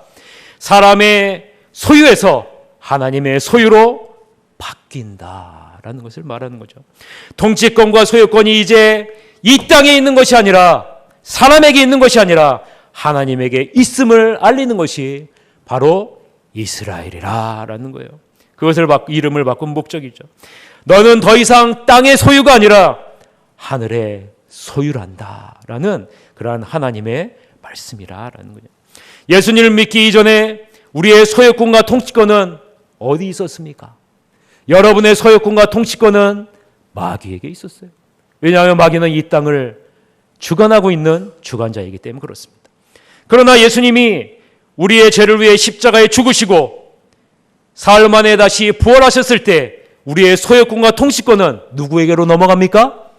사람의 소유에서 하나님의 소유로 바뀐다라는 것을 말하는 거죠. 통치권과 소유권이 이제 이 땅에 있는 것이 아니라 사람에게 있는 것이 아니라 하나님에게 있음을 알리는 것이 바로 이스라엘이라는 거예요. 그것을 이름을 바꾼 목적이죠. 너는 더 이상 땅의 소유가 아니라 하늘의 소유란다라는 그러한 하나님의 말씀이라는 거죠. 예수님을 믿기 이전에 우리의 소유권과 통치권은 어디 있었습니까? 여러분의 소유권과 통치권은 마귀에게 있었어요. 왜냐하면 마귀는 이 땅을 주관하고 있는 주관자이기 때문에 그렇습니다. 그러나 예수님이 우리의 죄를 위해 십자가에 죽으시고 사흘 만에 다시 부활하셨을 때 우리의 소유권과 통치권은 누구에게로 넘어갑니까?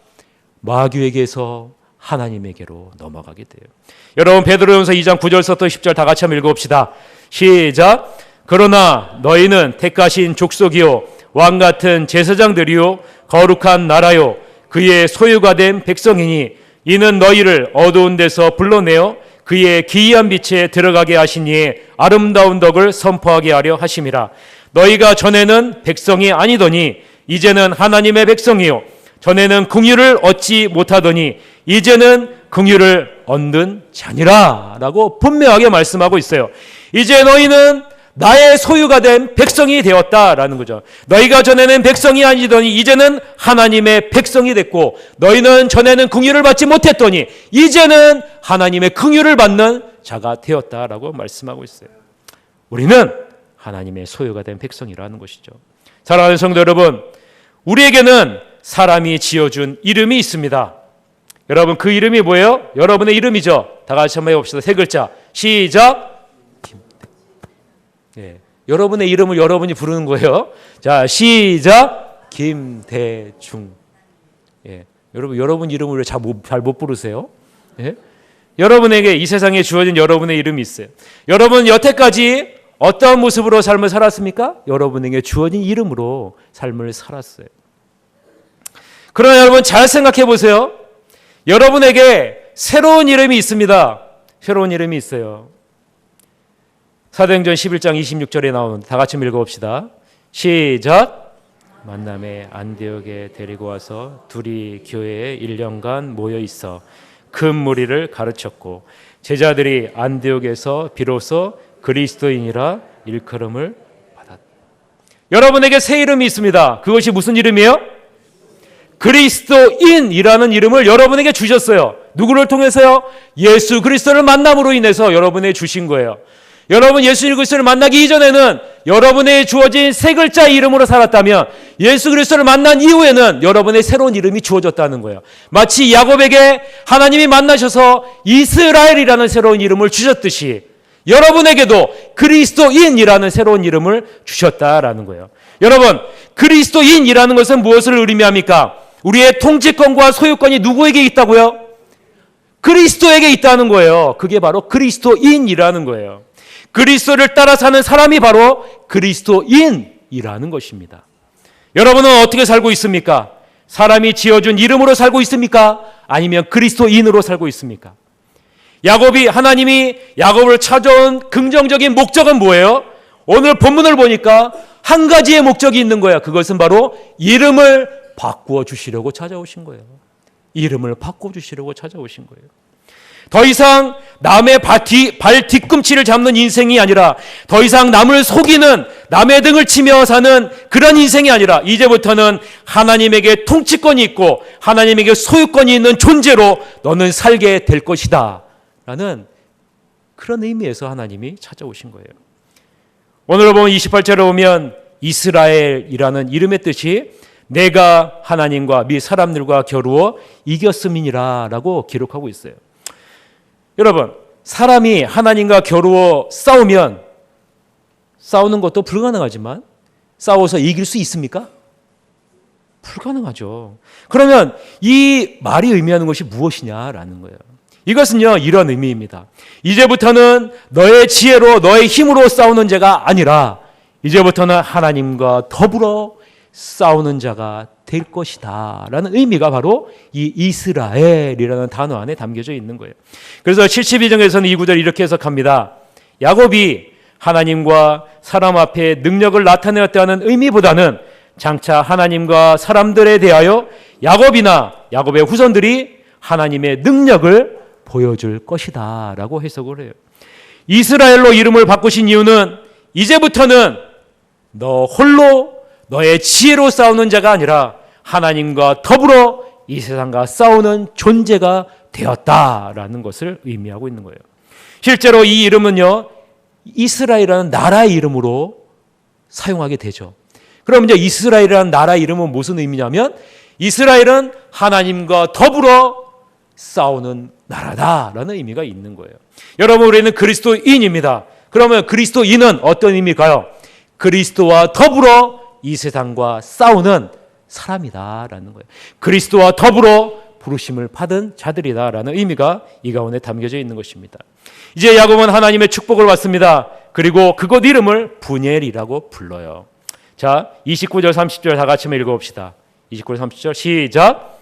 마귀에게서 하나님에게로 넘어가게 돼요. 여러분, 베드로전서 2장 9절부터 10절 다 같이 한번 읽어봅시다. 시작. 그러나 너희는 택하신 족속이요 왕 같은 제사장들이요 거룩한 나라요 그의 소유가 된 백성이니 이는 너희를 어두운 데서 불러내어 그의 기이한 빛에 들어가게 하시니 아름다운 덕을 선포하게 하려 하심이라. 너희가 전에는 백성이 아니더니 이제는 하나님의 백성이요 전에는 긍휼을 얻지 못하더니 이제는 긍휼을 얻는 자니라 라고 분명하게 말씀하고 있어요. 이제 너희는 나의 소유가 된 백성이 되었다라는 거죠. 너희가 전에는 백성이 아니더니 이제는 하나님의 백성이 됐고 너희는 전에는 긍휼을 받지 못했더니 이제는 하나님의 긍휼을 받는 자가 되었다라고 말씀하고 있어요. 우리는 하나님의 소유가 된 백성이라는 것이죠. 사랑하는 성도 여러분, 우리에게는 사람이 지어준 이름이 있습니다. 여러분, 그 이름이 뭐예요? 여러분의 이름이죠. 다 같이 한번 해봅시다. 세 글자. 시작. 예, 여러분의 이름을 여러분이 부르는 거예요. 자, 시작. 김대중. 예, 여러분 이름을 왜 잘 못 부르세요? 예? 여러분에게 이 세상에 주어진 여러분의 이름이 있어요. 여러분 여태까지 어떤 모습으로 삶을 살았습니까? 여러분에게 주어진 이름으로 삶을 살았어요. 그러나 여러분 잘 생각해 보세요. 여러분에게 새로운 이름이 있습니다. 새로운 이름이 있어요. 사도행전 11장 26절에 나오는, 다 같이 읽어봅시다. 시작. 만남에 안디옥에 데리고 와서 둘이 교회에 1년간 모여 있어 큰 무리를 가르쳤고 제자들이 안디옥에서 비로소 그리스도인이라 일컬음을 받았다. 여러분에게 새 이름이 있습니다. 그것이 무슨 이름이에요? 그리스도인이라는 이름을 여러분에게 주셨어요. 누구를 통해서요? 예수 그리스도를 만남으로 인해서 여러분에게 주신 거예요. 여러분 예수 그리스도를 만나기 이전에는 여러분에게 주어진 세 글자 이름으로 살았다면 예수 그리스도를 만난 이후에는 여러분의 새로운 이름이 주어졌다는 거예요. 마치 야곱에게 하나님이 만나셔서 이스라엘이라는 새로운 이름을 주셨듯이 여러분에게도 그리스도인이라는 새로운 이름을 주셨다라는 거예요. 여러분, 그리스도인이라는 것은 무엇을 의미합니까? 우리의 통치권과 소유권이 누구에게 있다고요? 그리스도에게 있다는 거예요. 그게 바로 그리스도인이라는 거예요. 그리스도를 따라 사는 사람이 바로 그리스도인이라는 것입니다. 여러분은 어떻게 살고 있습니까? 사람이 지어준 이름으로 살고 있습니까? 아니면 그리스도인으로 살고 있습니까? 하나님이 야곱을 찾아온 긍정적인 목적은 뭐예요? 오늘 본문을 보니까 한 가지의 목적이 있는 거예요. 그것은 바로 이름을 바꾸어 주시려고 찾아오신 거예요. 이름을 바꾸어 주시려고 찾아오신 거예요. 더 이상 남의 발 뒤꿈치를 잡는 인생이 아니라, 더 이상 남을 속이는, 남의 등을 치며 사는 그런 인생이 아니라, 이제부터는 하나님에게 통치권이 있고 하나님에게 소유권이 있는 존재로 너는 살게 될 것이다 라는 그런 의미에서 하나님이 찾아오신 거예요. 오늘 보면 28절에 보면 이스라엘이라는 이름의 뜻이 내가 하나님과 및 사람들과 겨루어 이겼음이니라 라고 기록하고 있어요. 여러분, 사람이 하나님과 겨루어 싸우면, 싸우는 것도 불가능하지만 싸워서 이길 수 있습니까? 불가능하죠. 그러면 이 말이 의미하는 것이 무엇이냐라는 거예요. 이것은요, 이런 의미입니다. 이제부터는 너의 지혜로, 너의 힘으로 싸우는 자가 아니라 이제부터는 하나님과 더불어 싸우는 자가 될 것이다 라는 의미가 바로 이 이스라엘이라는 단어 안에 담겨져 있는 거예요. 그래서 72장에서는 이 구절을 이렇게 해석합니다. 야곱이 하나님과 사람 앞에 능력을 나타내었다는 의미보다는 장차 하나님과 사람들에 대하여 야곱이나 야곱의 후손들이 하나님의 능력을 보여줄 것이다 라고 해석을 해요. 이스라엘로 이름을 바꾸신 이유는 이제부터는 너 홀로 너의 지혜로 싸우는 자가 아니라 하나님과 더불어 이 세상과 싸우는 존재가 되었다라는 것을 의미하고 있는 거예요. 실제로 이 이름은요, 이스라엘이라는 나라의 이름으로 사용하게 되죠. 그럼 이제 이스라엘이라는 나라의 이름은 무슨 의미냐면 이스라엘은 하나님과 더불어 싸우는 나라다라는 의미가 있는 거예요. 여러분, 우리는 그리스도인입니다. 그러면 그리스도인은 어떤 의미일까요? 그리스도와 더불어 이 세상과 싸우는 사람이다라는 거예요. 그리스도와 더불어 부르심을 받은 자들이다라는 의미가 이 가운데 담겨져 있는 것입니다. 이제 야곱은 하나님의 축복을 받습니다. 그리고 그곳 이름을 브니엘이라고 불러요. 자, 29절 30절 다 같이 한번 읽어봅시다. 29절 30절 시작.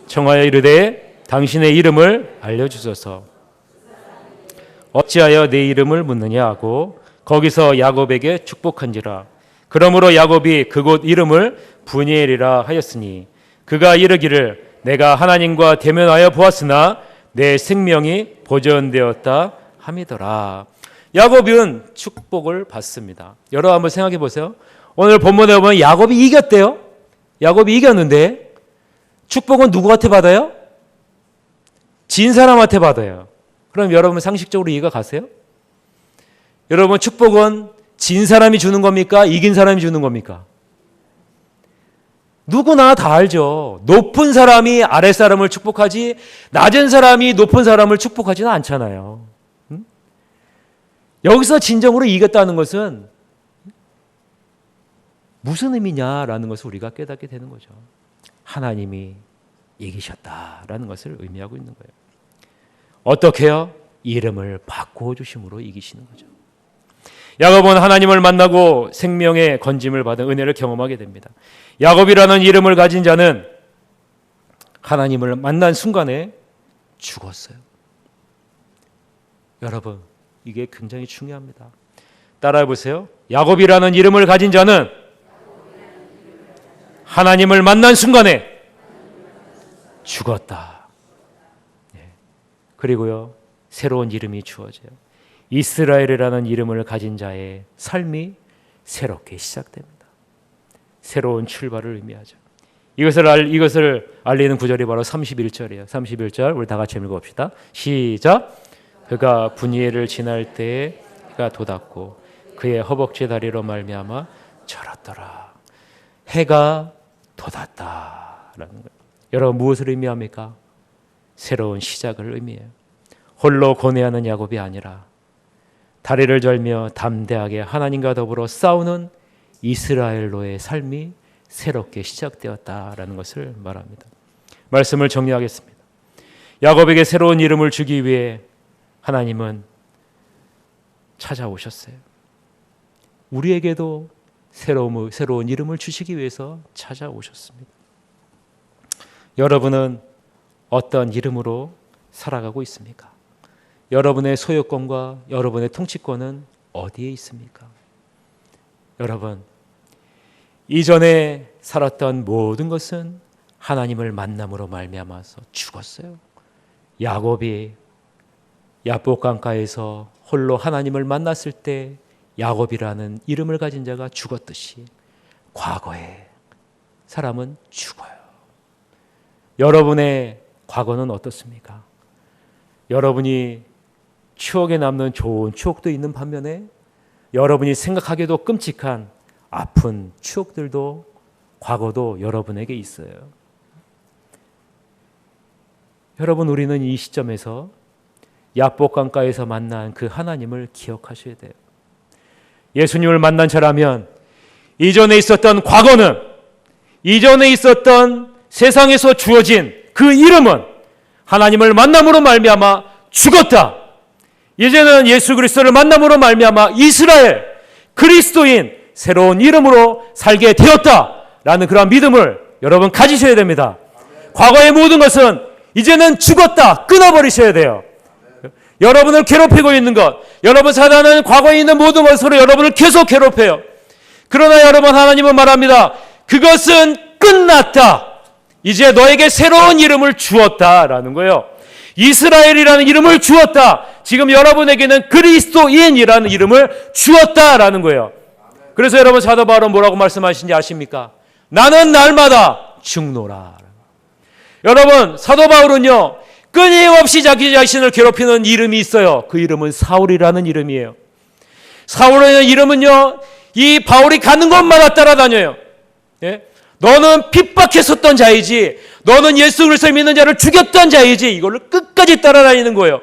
청하여 이르되 당신의 이름을 알려주소서. 어찌하여 내 이름을 묻느냐 하고 거기서 야곱에게 축복한지라. 그러므로 야곱이 그곳 이름을 브니엘이라 하였으니 그가 이르기를 내가 하나님과 대면하여 보았으나 내 생명이 보존되었다 함이더라. 야곱은 축복을 받습니다. 여러분 한번 생각해 보세요. 오늘 본문에 보면 야곱이 이겼대요. 야곱이 이겼는데 축복은 누구한테 받아요? 진 사람한테 받아요. 그럼 여러분 상식적으로 이해가 가세요? 여러분, 축복은 진 사람이 주는 겁니까? 이긴 사람이 주는 겁니까? 누구나 다 알죠. 높은 사람이 아랫사람을 축복하지 낮은 사람이 높은 사람을 축복하지는 않잖아요. 여기서 진정으로 이겼다는 것은 무슨 의미냐라는 것을 우리가 깨닫게 되는 거죠. 하나님이 이기셨다라는 것을 의미하고 있는 거예요. 어떻게요? 이름을 바꾸어 주심으로 이기시는 거죠. 야곱은 하나님을 만나고 생명의 건짐을 받은 은혜를 경험하게 됩니다. 야곱이라는 이름을 가진 자는 하나님을 만난 순간에 죽었어요. 여러분, 이게 굉장히 중요합니다. 따라해 보세요. 야곱이라는 이름을 가진 자는 하나님을 만난 순간에 죽었다. 그리고요, 새로운 이름이 주어져요. 이스라엘이라는 이름을 가진 자의 삶이 새롭게 시작됩니다. 새로운 출발을 의미하죠. 이것을 알리는 구절이 바로 31절이에요. 31절 우리 다 같이 읽어봅시다. 시작. 그가 분이엘을 지날 때에 해가 돋았고 그의 허벅지 다리로 말미암아 절었더라. 해가 돋았다라는 거예요. 여러분, 무엇을 의미합니까? 새로운 시작을 의미해요. 홀로 고뇌하는 야곱이 아니라 다리를 절며 담대하게 하나님과 더불어 싸우는 이스라엘로의 삶이 새롭게 시작되었다라는 것을 말합니다. 말씀을 정리하겠습니다. 야곱에게 새로운 이름을 주기 위해 하나님은 찾아오셨어요. 우리에게도 새로운 이름을 주시기 위해서 찾아오셨습니다. 여러분은 어떤 이름으로 살아가고 있습니까? 여러분의 소유권과 여러분의 통치권은 어디에 있습니까? 여러분, 이전에 살았던 모든 것은 하나님을 만남으로 말미암아서 죽었어요. 야곱이 야복 강가에서 홀로 하나님을 만났을 때 야곱이라는 이름을 가진 자가 죽었듯이 과거에 사람은 죽어요. 여러분의 과거는 어떻습니까? 여러분이 추억에 남는 좋은 추억도 있는 반면에 여러분이 생각하기에도 끔찍한 아픈 추억들도 과거도 여러분에게 있어요. 여러분, 우리는 이 시점에서 야복 강가에서 만난 그 하나님을 기억하셔야 돼요. 예수님을 만난 자라면 이전에 있었던 과거는, 이전에 있었던 세상에서 주어진 그 이름은 하나님을 만남으로 말미암아 죽었다. 이제는 예수 그리스도를 만남으로 말미암아 이스라엘, 그리스도인, 새로운 이름으로 살게 되었다라는 그런 믿음을 여러분 가지셔야 됩니다. 과거의 모든 것은 이제는 죽었다. 끊어버리셔야 돼요. 여러분을 괴롭히고 있는 것, 여러분 사단은 과거에 있는 모든 것으로 여러분을 계속 괴롭혀요. 그러나 여러분, 하나님은 말합니다. 그것은 끝났다. 이제 너에게 새로운 이름을 주었다라는 거예요. 이스라엘이라는 이름을 주었다. 지금 여러분에게는 그리스도인이라는 이름을 주었다라는 거예요. 그래서 여러분, 사도 바울은 뭐라고 말씀하시는지 아십니까? 나는 날마다 죽노라. 여러분, 사도 바울은요, 끊임없이 자기 자신을 괴롭히는 이름이 있어요. 그 이름은 사울이라는 이름이에요. 사울이라는 이름은요, 이 바울이 가는 곳마다 따라다녀요. 예? 너는 핍박했었던 자이지, 너는 예수 그리스도를 믿는 자를 죽였던 자이지, 이걸로 끝까지 따라다니는 거예요.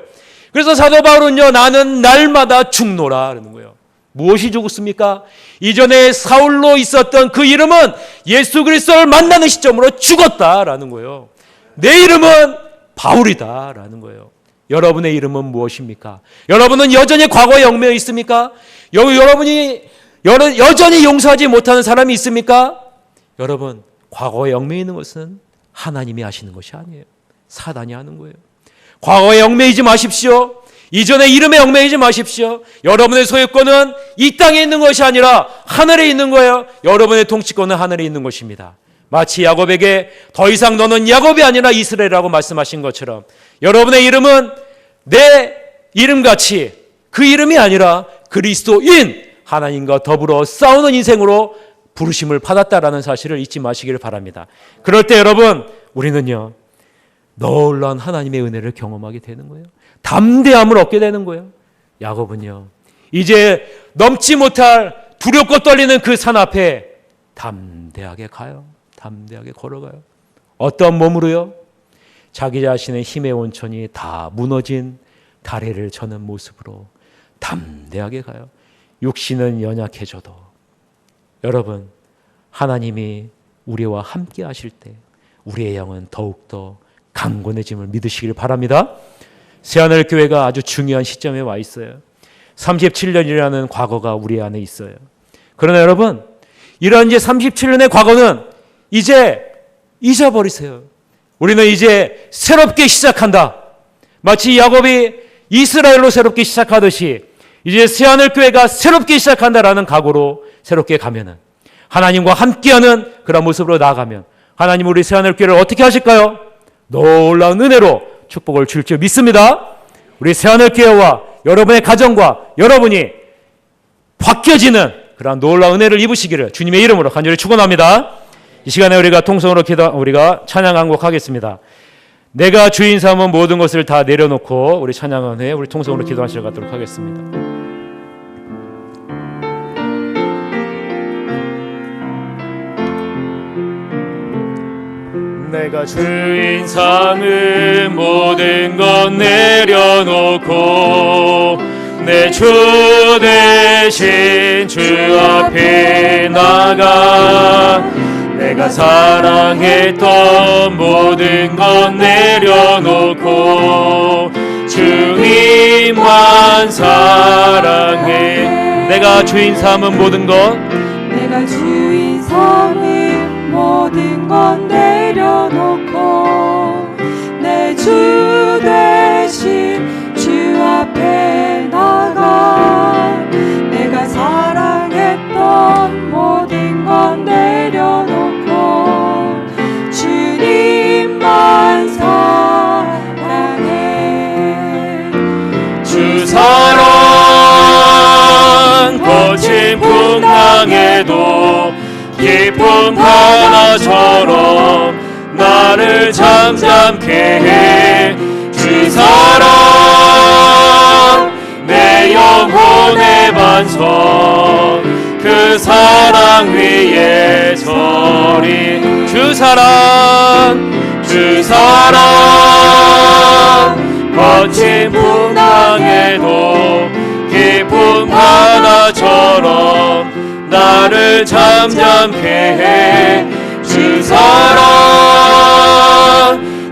그래서 사도 바울은요, 나는 날마다 죽노라 그러는 거예요. 무엇이 죽었습니까? 이전에 사울로 있었던 그 이름은 예수 그리스도를 만나는 시점으로 죽었다라는 거예요. 내 이름은 바울이다라는 거예요. 여러분의 이름은 무엇입니까? 여러분은 여전히 과거에 얽매여 있습니까? 여러분이 여전히 용서하지 못하는 사람이 있습니까? 여러분, 과거에 얽매여 있는 것은 하나님이 하시는 것이 아니에요. 사단이 하는 거예요. 과거에 얽매이지 마십시오. 이전의 이름에 얽매이지 마십시오. 여러분의 소유권은 이 땅에 있는 것이 아니라 하늘에 있는 거예요. 여러분의 통치권은 하늘에 있는 것입니다. 마치 야곱에게 더 이상 너는 야곱이 아니라 이스라엘이라고 말씀하신 것처럼 여러분의 이름은 내 이름같이 그 이름이 아니라 그리스도인, 하나님과 더불어 싸우는 인생으로 부르심을 받았다라는 사실을 잊지 마시기를 바랍니다. 그럴 때 여러분, 우리는요, 놀라운 하나님의 은혜를 경험하게 되는 거예요. 담대함을 얻게 되는 거예요. 야곱은요, 이제 넘지 못할 두렵고 떨리는 그 산 앞에 담대하게 가요. 담대하게 걸어가요. 어떤 몸으로요? 자기 자신의 힘의 온천이 다 무너진 다리를 저는 모습으로 담대하게 가요. 육신은 연약해져도 여러분, 하나님이 우리와 함께 하실 때, 우리의 영은 더욱더 강건해짐을 믿으시길 바랍니다. 새하늘교회가 아주 중요한 시점에 와 있어요. 37년이라는 과거가 우리 안에 있어요. 그러나 여러분, 이런 이제 37년의 과거는 이제 잊어버리세요. 우리는 이제 새롭게 시작한다. 마치 야곱이 이스라엘로 새롭게 시작하듯이 이제 새하늘교회가 새롭게 시작한다라는 각오로 새롭게 가면은, 하나님과 함께하는 그런 모습으로 나아가면 하나님 우리 새하늘교회를 어떻게 하실까요? 놀라운 은혜로 축복을 줄 줄 믿습니다. 우리 새하늘교회와 여러분의 가정과 여러분이 바뀌어지는 그런 놀라운 은혜를 입으시기를 주님의 이름으로 간절히 축원합니다. 이 시간에 우리가 통성으로 우리가 찬양 한 곡 하겠습니다. 내가 주인 삼은 모든 것을 다 내려놓고 우리 찬양한 후에 우리 통성으로 기도하시러 가도록 하겠습니다. 내가 주인 삼은 모든 것 내려놓고 내 주 대신 주 앞에 나가 내가 사랑했던 모든 것 내려놓고 주님만 사랑해. 내가 주인 삼은 모든 것 내가 주인 삼은 모든 것 내려놓고 내 주 대신 주 앞에 나가 내가 사랑했던 모든 것 내려놓고 주님만 사랑해. 주 사랑 거친 풍랑에도 깊은 바다처럼 나를 잠잠케 해. 주 사랑 내 영혼의 반석 그 사랑 위에 서리. 주 사랑 거친 풍랑에도 깊은 바다처럼 나를 잠잠케 해. 주 사랑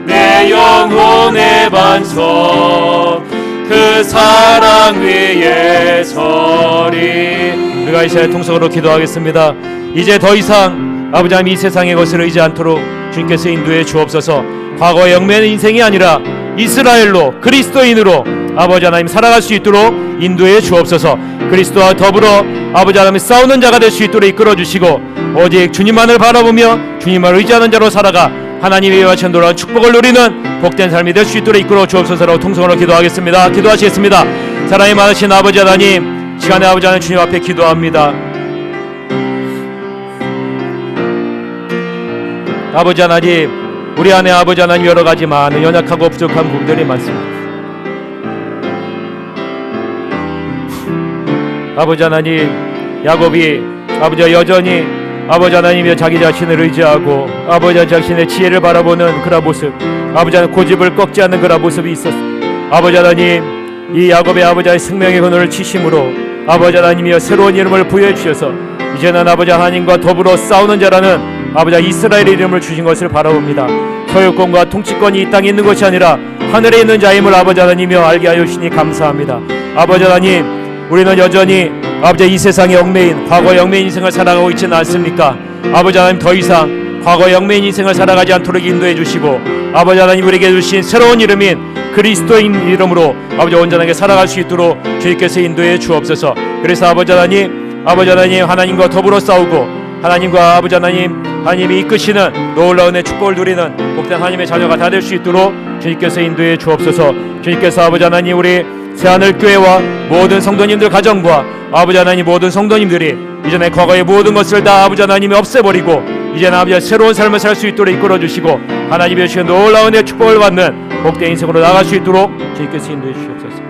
내 영혼의 반석 그 사랑 위에 서리. 우리가 이 시간에 통성으로 기도하겠습니다. 이제 더 이상 아버지 하나님 이 세상의 것을 의지 않도록 주님께서 인도해 주옵소서. 과거의 영매의 인생이 아니라 이스라엘로 그리스도인으로 아버지 하나님 살아갈 수 있도록 인도해 주옵소서. 그리스도와 더불어 아버지 하나님 싸우는 자가 될 수 있도록 이끌어 주시고 오직 주님만을 바라보며 주님을 의지하는 자로 살아가 하나님의 위하신 놀라운 축복을 누리는 복된 삶이 될 수 있도록 이끌어 주옵소서라고 통성으로 기도하겠습니다. 기도하시겠습니다. 사랑이 많으신 아버지 하나님, 시간에 아버지 하나님 주님 앞에 기도합니다. 아버지 하나님, 우리 안에 아버지 하나님 여러 가지 많은 연약하고 부족한 부분들이 많습니다. 아버지 하나님, 야곱이 아버지와 여전히 아버지 하나님이 자기 자신을 의지하고 아버지 자신의 지혜를 바라보는 그런 모습, 아버지 하나님 고집을 꺾지 않는 그런 모습이 있었습니다. 아버지 하나님, 이 야곱의 아버지의 생명의 근원을 치심으로 아버지 하나님이여 새로운 이름을 부여해 주셔서 이제는 아버지 하나님과 더불어 싸우는 자라는 아버지 이스라엘의 이름을 주신 것을 바라봅니다. 소유권과 통치권이 이 땅에 있는 것이 아니라 하늘에 있는 자임을 아버지 하나님이여 알게 하여 주시니 감사합니다. 아버지 하나님, 우리는 여전히 아버지 이 세상의 얽매인 과거의 얽매인 인생을 살아가고 있지는 않습니까? 아버지 하나님, 더 이상 과거의 얽매인 인생을 살아가지 않도록 인도해 주시고 아버지 하나님 우리에게 주신 새로운 이름인 그리스도인 이름으로 아버지 온전하게 살아갈 수 있도록 주님께서 인도해 주옵소서. 그래서 아버지 하나님 하나님과 더불어 싸우고 하나님과 아버지 하나님이 이끄시는 놀라운 축복을 누리는 복된 하나님의 자녀가 다 될 수 있도록 주님께서 인도해 주옵소서. 주님께서 아버지 하나님 우리 새하늘교회와 모든 성도님들 가정과 아버지 하나님 모든 성도님들이 이전에 과거의 모든 것을 다 아버지 하나님이 없애버리고 이제는 아버지 새로운 삶을 살 수 있도록 이끌어주시고 하나님의 주신 놀라운 내 축복을 받는 복된 인생으로 나갈 수 있도록 주님께서 인도해 주시옵소서.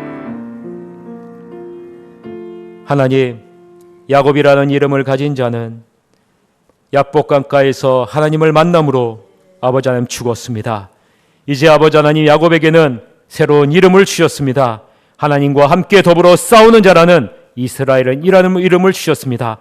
하나님, 야곱이라는 이름을 가진 자는 약복강가에서 하나님을 만남으로 아버지 하나님 죽었습니다. 이제 아버지 하나님 야곱에게는 새로운 이름을 주셨습니다. 하나님과 함께 더불어 싸우는 자라는 이스라엘이라는 이름을 주셨습니다.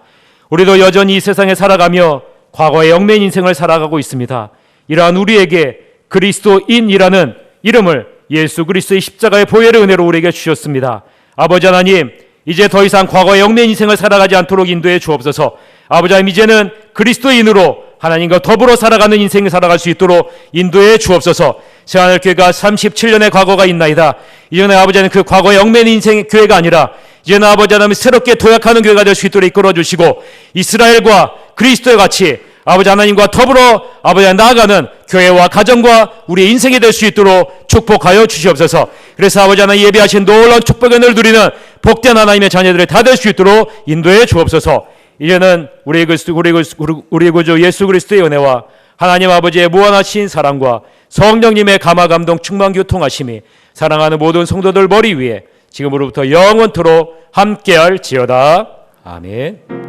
우리도 여전히 이 세상에 살아가며 과거의 얽매인 인생을 살아가고 있습니다. 이러한 우리에게 그리스도인이라는 이름을 예수 그리스도의 십자가의 보혈의 은혜로 우리에게 주셨습니다. 아버지 하나님, 이제 더 이상 과거의 영내 인생을 살아가지 않도록 인도해 주옵소서. 아버지 하나님, 이제는 그리스도인으로 하나님과 더불어 살아가는 인생을 살아갈 수 있도록 인도해 주옵소서. 새하늘교회가 37년의 과거가 있나이다. 이전에 아버지 하나님, 그 과거의 영내 인생의 교회가 아니라 이제는 아버지 하나님 새롭게 도약하는 교회가 될 수 있도록 이끌어 주시고, 이스라엘과 그리스도의 같이 아버지 하나님과 더불어 아버지 하나님 나아가는 교회와 가정과 우리의 인생이 될 수 있도록 축복하여 주시옵소서. 그래서 아버지 하나님 예비하신 놀라운 축복의 은혜를 누리는 복된 하나님의 자녀들이 다 될 수 있도록 인도해 주옵소서. 이제는 우리의 구주 예수 그리스도의 은혜와 하나님 아버지의 무한하신 사랑과 성령님의 감화 감동 충만 교통하심이 사랑하는 모든 성도들 머리 위에 지금으로부터 영원토록 함께할지어다. 아멘.